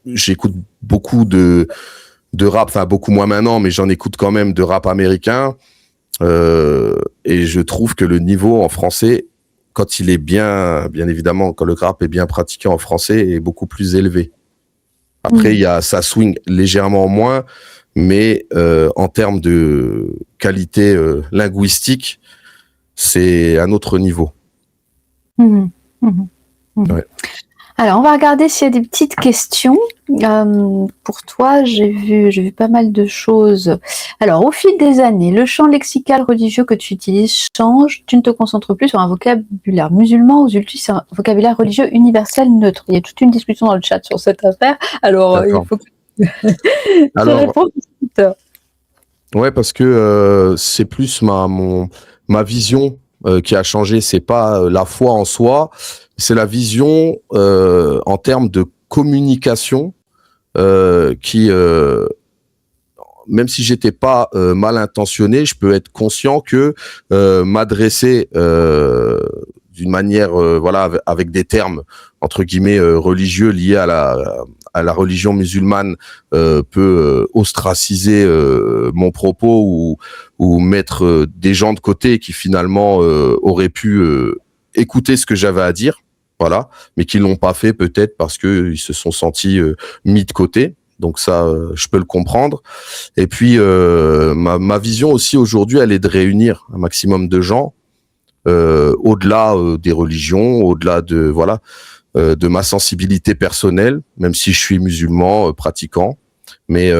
j'écoute beaucoup de rap, enfin beaucoup moins maintenant, mais j'en écoute quand même de rap américain. Et je trouve que le niveau en français, quand il est bien évidemment, quand le rap est bien pratiqué en français, est beaucoup plus élevé. Après, ça swing légèrement moins, mais en termes de qualité linguistique, c'est un autre niveau. Ouais. Alors, on va regarder s'il y a des petites questions. Pour toi, j'ai vu pas mal de choses. Alors, au fil des années, le champ lexical religieux que tu utilises change. Tu ne te concentres plus sur un vocabulaire musulman ou sur un vocabulaire religieux universel neutre. Il y a toute une discussion dans le chat sur cette affaire. Alors, il faut que tu répondes. Ouais, parce que c'est plus ma vision qui a changé. C'est pas la foi en soi, c'est la vision en termes de communication qui, même si j'étais pas mal intentionné, je peux être conscient que m'adresser d'une manière, avec des termes entre guillemets religieux liés à la religion musulmane peut ostraciser mon propos ou mettre des gens de côté qui finalement auraient pu écouter ce que j'avais à dire, voilà, mais qui l'ont pas fait peut-être parce que ils se sont sentis mis de côté. Donc ça, je peux le comprendre. Et puis ma vision aussi aujourd'hui, elle est de réunir un maximum de gens au-delà des religions, au-delà de de ma sensibilité personnelle, même si je suis musulman pratiquant. Mais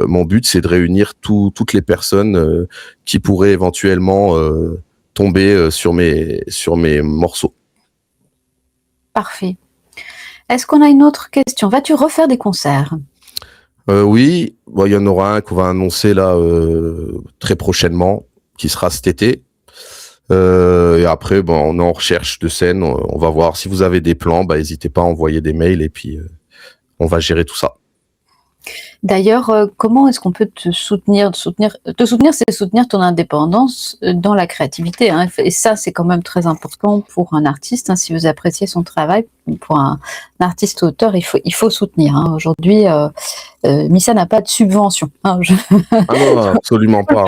mon but, c'est de réunir toutes les personnes qui pourraient éventuellement tomber sur mes morceaux. Parfait. Est-ce qu'on a une autre question? Vas-tu refaire des concerts? Oui, il y en aura un qu'on va annoncer là très prochainement, qui sera cet été. Et après, bon, on est en recherche de scène. On va voir si vous avez des plans. Bah, n'hésitez pas à envoyer des mails et puis on va gérer tout ça. D'ailleurs, comment est-ce qu'on peut te soutenir? Te soutenir, c'est soutenir ton indépendance dans la créativité, hein. Et ça, c'est quand même très important pour un artiste, hein. Si vous appréciez son travail, pour un artiste-auteur, il faut soutenir, hein. Aujourd'hui, Missa n'a pas de subvention, hein. Ah non, absolument pas.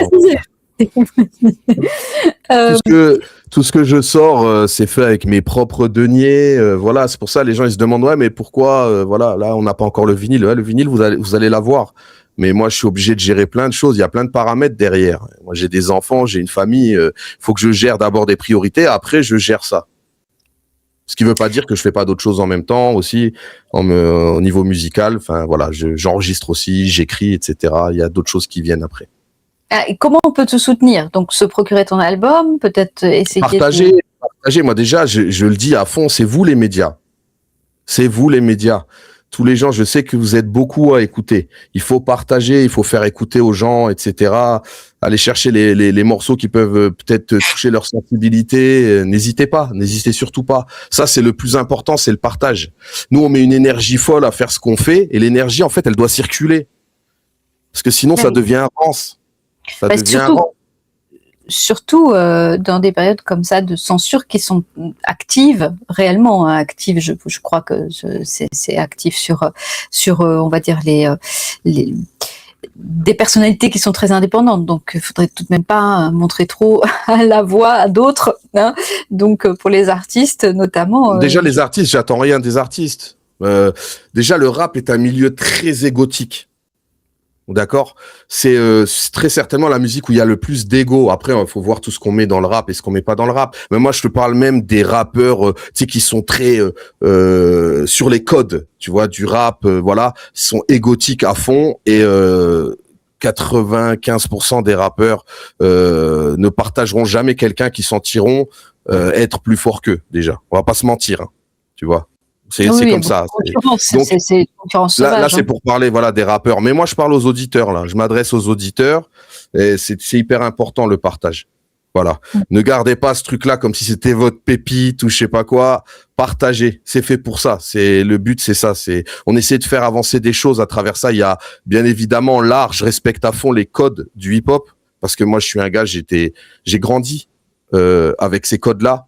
Tout ce que je sors, c'est fait avec mes propres deniers. Voilà, c'est pour ça les gens ils se demandent ouais, mais pourquoi voilà, là on n'a pas encore le vinyle. Ouais, le vinyle, vous allez l'avoir. Mais moi, je suis obligé de gérer plein de choses. Il y a plein de paramètres derrière. Moi, j'ai des enfants, j'ai une famille. Faut que je gère d'abord des priorités. Après, je gère ça. Ce qui veut pas dire que je fais pas d'autres choses en même temps aussi, au niveau musical. Enfin voilà, j'enregistre aussi, j'écris, etc. Il y a d'autres choses qui viennent après. Ah, et comment on peut te soutenir? Donc, se procurer ton album, peut-être essayer Partager. Moi déjà, je le dis à fond, c'est vous les médias. C'est vous les médias. Tous les gens, je sais que vous êtes beaucoup à écouter. Il faut partager, il faut faire écouter aux gens, etc. Aller chercher les morceaux qui peuvent peut-être toucher leur sensibilité. N'hésitez surtout pas. Ça, c'est le plus important, c'est le partage. Nous, on met une énergie folle à faire ce qu'on fait et l'énergie, en fait, elle doit circuler. Parce que sinon, ça devient rance. Ça devient surtout dans des périodes comme ça de censure qui sont actives, réellement, hein, actives. Je crois que c'est actif sur on va dire des personnalités qui sont très indépendantes. Donc, il faudrait tout de même pas montrer trop la voix à d'autres, hein. Donc, pour les artistes, notamment. Déjà, les artistes, j'attends rien des artistes. Déjà, le rap est un milieu très égotique. D'accord, c'est très certainement la musique où il y a le plus d'ego. Après, il faut voir tout ce qu'on met dans le rap et ce qu'on met pas dans le rap. Mais moi, je te parle même des rappeurs, tu sais, qui sont très sur les codes, tu vois, du rap. Voilà, ils sont égotiques à fond et 95% des rappeurs ne partageront jamais quelqu'un qui sentiront être plus fort qu'eux. Déjà, on va pas se mentir, hein, tu vois. C'est comme ça. Donc c'est concurrence sauvage, là, c'est pour parler voilà des rappeurs. Mais moi, je parle aux auditeurs là. Je m'adresse aux auditeurs. Et c'est hyper important le partage. Voilà. Ne gardez pas ce truc-là comme si c'était votre pépite ou je sais pas quoi. Partagez. C'est fait pour ça. Le but, c'est ça. On essaie de faire avancer des choses à travers ça. Il y a bien évidemment l'art. Je respecte à fond les codes du hip-hop parce que moi, je suis un gars. J'ai grandi avec ces codes-là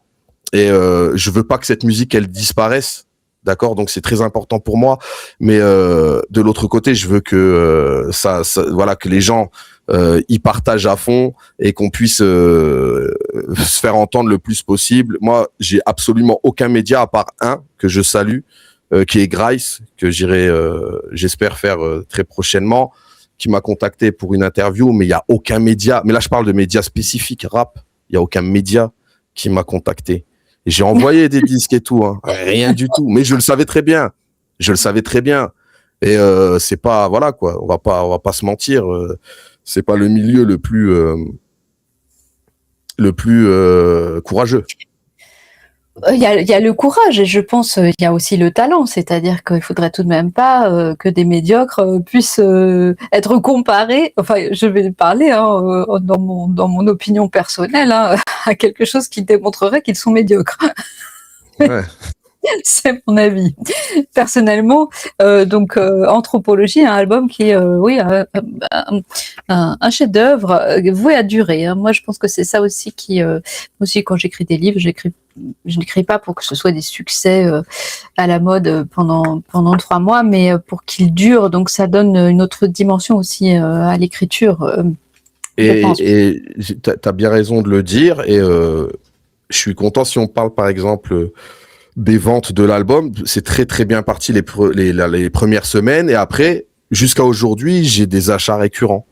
et je veux pas que cette musique elle disparaisse. D'accord, donc c'est très important pour moi. Mais de l'autre côté, je veux que voilà, que les gens y partagent à fond et qu'on puisse se faire entendre le plus possible. Moi, j'ai absolument aucun média à part un que je salue, qui est Grice, que j'espère faire très prochainement, qui m'a contacté pour une interview. Mais il y a aucun média. Mais là, je parle de médias spécifiques rap. Il y a aucun média qui m'a contacté. Et j'ai envoyé des disques et tout, hein. Rien du tout. Mais je le savais très bien. Et c'est pas, voilà quoi. On va pas se mentir. C'est pas le milieu le plus courageux. Il y a le courage et je pense il y a aussi le talent, c'est-à-dire qu'il faudrait tout de même pas que des médiocres puissent être comparés. Enfin, je vais parler dans mon opinion personnelle, hein, à quelque chose qui démontrerait qu'ils sont médiocres. Ouais. C'est mon avis. Personnellement, donc Anthropologie, un album qui est, oui, un chef-d'œuvre voué à durer, hein. Moi, je pense que c'est ça aussi qui, moi aussi, quand j'écris des livres, je n'écris pas pour que ce soit des succès à la mode pendant 3 mois, mais pour qu'ils durent. Donc, ça donne une autre dimension aussi à l'écriture. Et t'as bien raison de le dire. Et je suis content si on parle, par exemple, des ventes de l'album. C'est très très bien parti les premières semaines et après jusqu'à aujourd'hui j'ai des achats récurrents.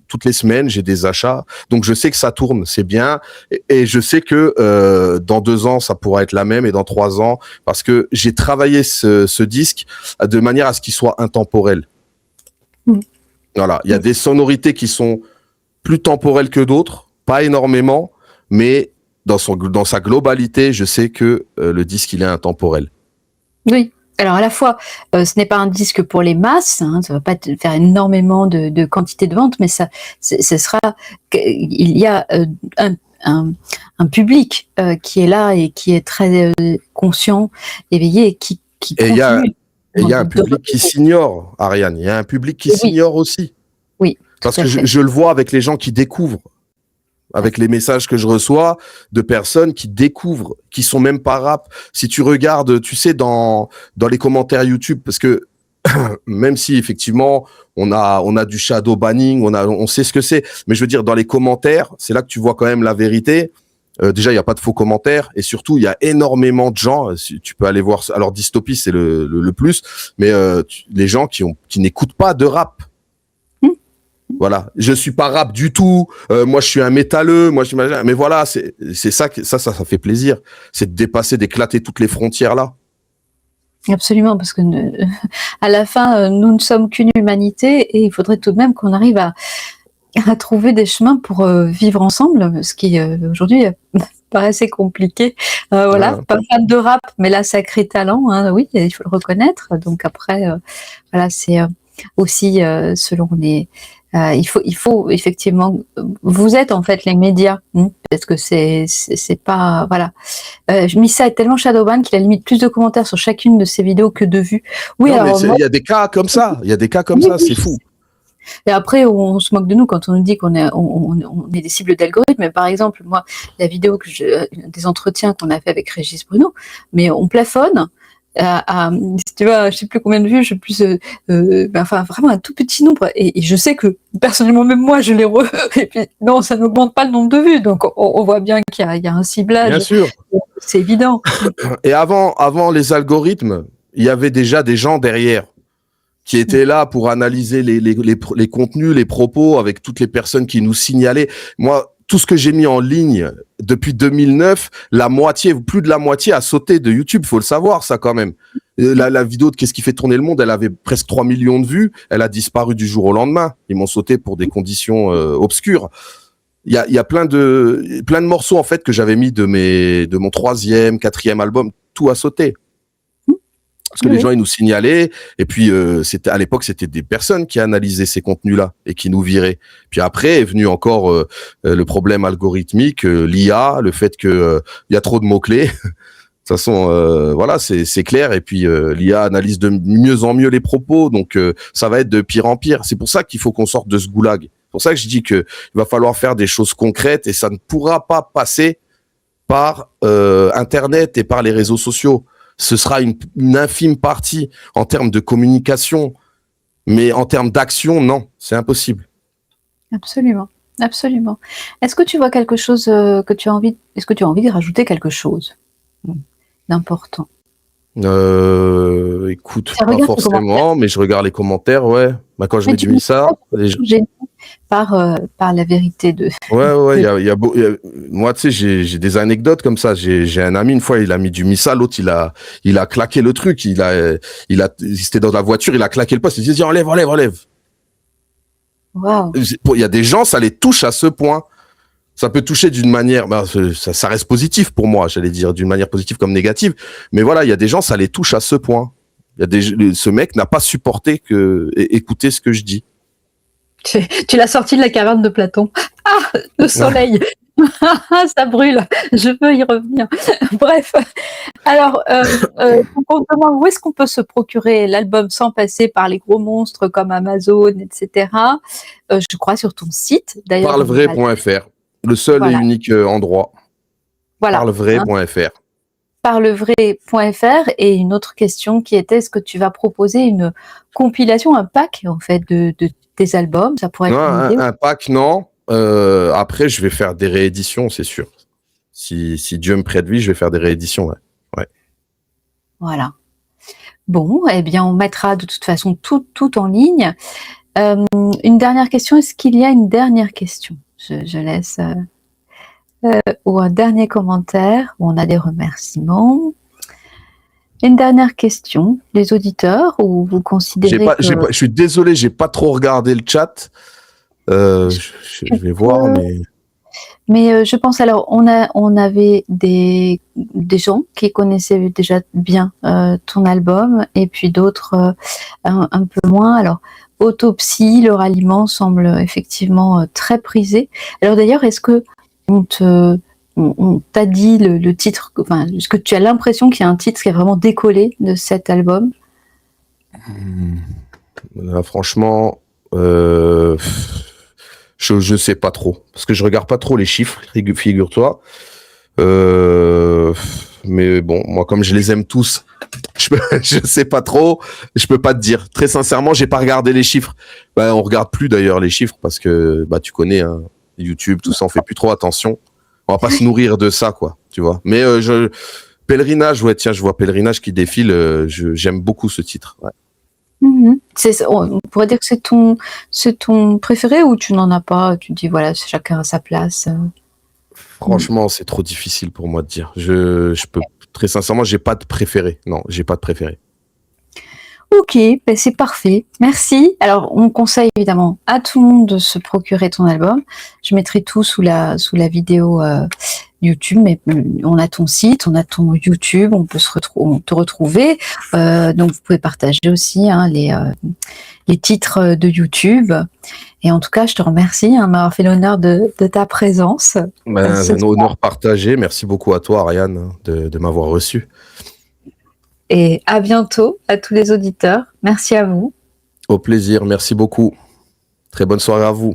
Toutes les semaines j'ai des achats, donc je sais que ça tourne, c'est bien, et je sais que dans 2 ans ça pourra être la même et dans 3 ans, parce que j'ai travaillé ce disque de manière à ce qu'il soit intemporel. Voilà, il y a des sonorités qui sont plus temporelles que d'autres, pas énormément, mais dans sa globalité, je sais que le disque, il est intemporel. Oui. Alors, à la fois, ce n'est pas un disque pour les masses, hein, ça va pas faire énormément de quantité de vente, mais ce sera, il y a un public qui est là et qui est très conscient, éveillé, et qui Et il y a, continue et il y a un de public qui recruter. s'ignore, Ariane. Il y a un public qui Oui, s'ignore aussi. oui, tout Parce à que fait. je le vois avec les gens qui découvrent, Ouais. avec les messages que je reçois de personnes qui découvrent, qui sont même pas rap. Si tu regardes, tu sais, dans les commentaires YouTube, parce que même si effectivement on a du shadow banning, on sait ce que c'est, mais je veux dire dans les commentaires, c'est là que tu vois quand même la vérité. Déjà, il y a pas de faux commentaires et surtout il y a énormément de gens. Tu peux aller voir. Alors Dystopie c'est le plus, mais les gens qui n'écoutent pas de rap. Hmm. Voilà, je suis pas rap du tout. Moi, je suis un métalleux. Moi, je suis mais voilà, c'est ça ça fait plaisir. C'est de dépasser, d'éclater toutes les frontières là. Absolument, parce que à la fin, nous ne sommes qu'une humanité et il faudrait tout de même qu'on arrive à trouver des chemins pour vivre ensemble, ce qui aujourd'hui paraît assez compliqué. Voilà, Ouais. pas fan de rap, mais là, sacré talent, hein, oui, il faut le reconnaître. Donc après, voilà, c'est aussi selon les. Il faut effectivement. Vous êtes en fait les médias, parce que c'est pas voilà. Missa est tellement shadowban qu'il a limite plus de commentaires sur chacune de ses vidéos que de vues. Oui, Non, mais alors moi, il y a des cas comme ça. Il y a des cas comme oui, ça. oui. C'est fou. Et après, on se moque de nous quand on nous dit qu'on est, on est des cibles d'algorithmes. Mais par exemple, moi, la vidéo des entretiens qu'on a fait avec Régis Bruno, mais on plafonne si tu vois, je sais plus combien de vues, je sais plus, enfin vraiment un tout petit nombre. Et je sais que personnellement, même moi, je les et puis non, ça n'augmente pas le nombre de vues. Donc on voit bien qu'il y a un Bien ciblage, sûr. c'est évident. Et avant les algorithmes, il y avait déjà des gens derrière qui étaient là pour analyser les contenus, les propos avec toutes les personnes qui nous signalaient. Moi, tout ce que j'ai mis en ligne depuis 2009, plus de la moitié a sauté de YouTube. Faut le savoir, ça quand même. La vidéo de Qu'est-ce qui fait tourner le monde, elle avait presque 3 millions de vues. Elle a disparu du jour au lendemain. Ils m'ont sauté pour des conditions obscures. Il y a plein de morceaux en fait que j'avais mis de mon 3e, 4e album. Tout a sauté. Parce que les gens, ils nous signalaient. Et puis, à l'époque, c'était des personnes qui analysaient ces contenus-là et qui nous viraient. Puis après est venu encore le problème algorithmique, l'IA, le fait que il y a trop de mots-clés. De toute façon, voilà, c'est clair. Et puis, l'IA analyse de mieux en mieux les propos. Donc, ça va être de pire en pire. C'est pour ça qu'il faut qu'on sorte de ce goulag. C'est pour ça que je dis que il va falloir faire des choses concrètes et ça ne pourra pas passer par Internet et par les réseaux sociaux. Ce sera une infime partie en termes de communication, mais en termes d'action, non, c'est impossible. Absolument, absolument. Est-ce que tu vois quelque chose est-ce que tu as envie de rajouter quelque chose d'important? Écoute, pas forcément, mais je regarde les commentaires, ouais. Bah, quand je mets du Missa, par la vérité de. Ouais, moi, tu sais, j'ai des anecdotes comme ça. J'ai un ami, une fois, il a mis du Missa, l'autre, il a claqué le truc, c'était dans la voiture, il a claqué le poste, il dit, enlève. Wow. Il y a des gens, ça les touche à ce point. Ça peut toucher d'une manière, ça reste positif pour moi, j'allais dire, d'une manière positive comme négative. Mais voilà, il y a des gens, ça les touche à ce point. Ce mec n'a pas supporté écouter ce que je dis. Tu l'as sorti de la caverne de Platon. Ah, le soleil. Ça brûle. Je veux y revenir. Bref. Alors, on demande où est-ce qu'on peut se procurer l'album sans passer par les gros monstres comme Amazon, etc. Je crois sur ton site. D'ailleurs. Parlevrai.fr. Le seul et unique endroit. Voilà. Parlevrai.fr. Parlevrai.fr. Et une autre question qui était, est-ce que tu vas proposer une compilation, un pack en fait de tes albums? Ça pourrait être une idée. Un pack, non. Après, je vais faire des rééditions, c'est sûr. Si Dieu me prête vie, je vais faire des rééditions, ouais. Voilà. Bon, eh bien, on mettra de toute façon tout en ligne. Une dernière question. Est-ce qu'il y a une dernière question? Je laisse ou un dernier commentaire où on a des remerciements. Une dernière question, les auditeurs, ou vous considérez je suis désolé, j'ai pas trop regardé le chat. Je vais voir, mais je pense, alors, on avait des gens qui connaissaient déjà bien ton album, et puis d'autres un peu moins. Alors, Autopsie, Le Ralliement semble effectivement très prisé. Alors d'ailleurs, est-ce que on t'a dit le titre, enfin, est-ce que tu as l'impression qu'il y a un titre qui a vraiment décollé de cet album? Là, franchement, je sais pas trop, parce que je regarde pas trop les chiffres, figure-toi. Mais bon, moi, comme je les aime tous, je sais pas trop, je peux pas te dire. Très sincèrement, j'ai pas regardé les chiffres. Bah, on regarde plus d'ailleurs les chiffres parce que, bah, tu connais, hein, YouTube, tout ça, on fait plus trop attention. On va pas se nourrir de ça, quoi, tu vois. Mais Pèlerinage, ouais, tiens, je vois Pèlerinage qui défile. J'aime beaucoup ce titre. Ouais. On pourrait dire que c'est ton préféré ou tu n'en as pas? Tu dis voilà, chacun à sa place. Franchement, c'est trop difficile pour moi de dire. Je peux très sincèrement, j'ai pas de préféré. Non, j'ai pas de préféré. Ok, ben c'est parfait. Merci. Alors, on conseille évidemment à tout le monde de se procurer ton album. Je mettrai tout sous la vidéo YouTube, mais on a ton site, on a ton YouTube, on peut te retrouver. Donc, vous pouvez partager aussi les titres de YouTube. Et en tout cas, je te remercie de m'avoir fait l'honneur de ta présence. Un honneur partagé. Merci beaucoup à toi, Ariane, de m'avoir reçu. Et à bientôt à tous les auditeurs. Merci à vous. Au plaisir. Merci beaucoup. Très bonne soirée à vous.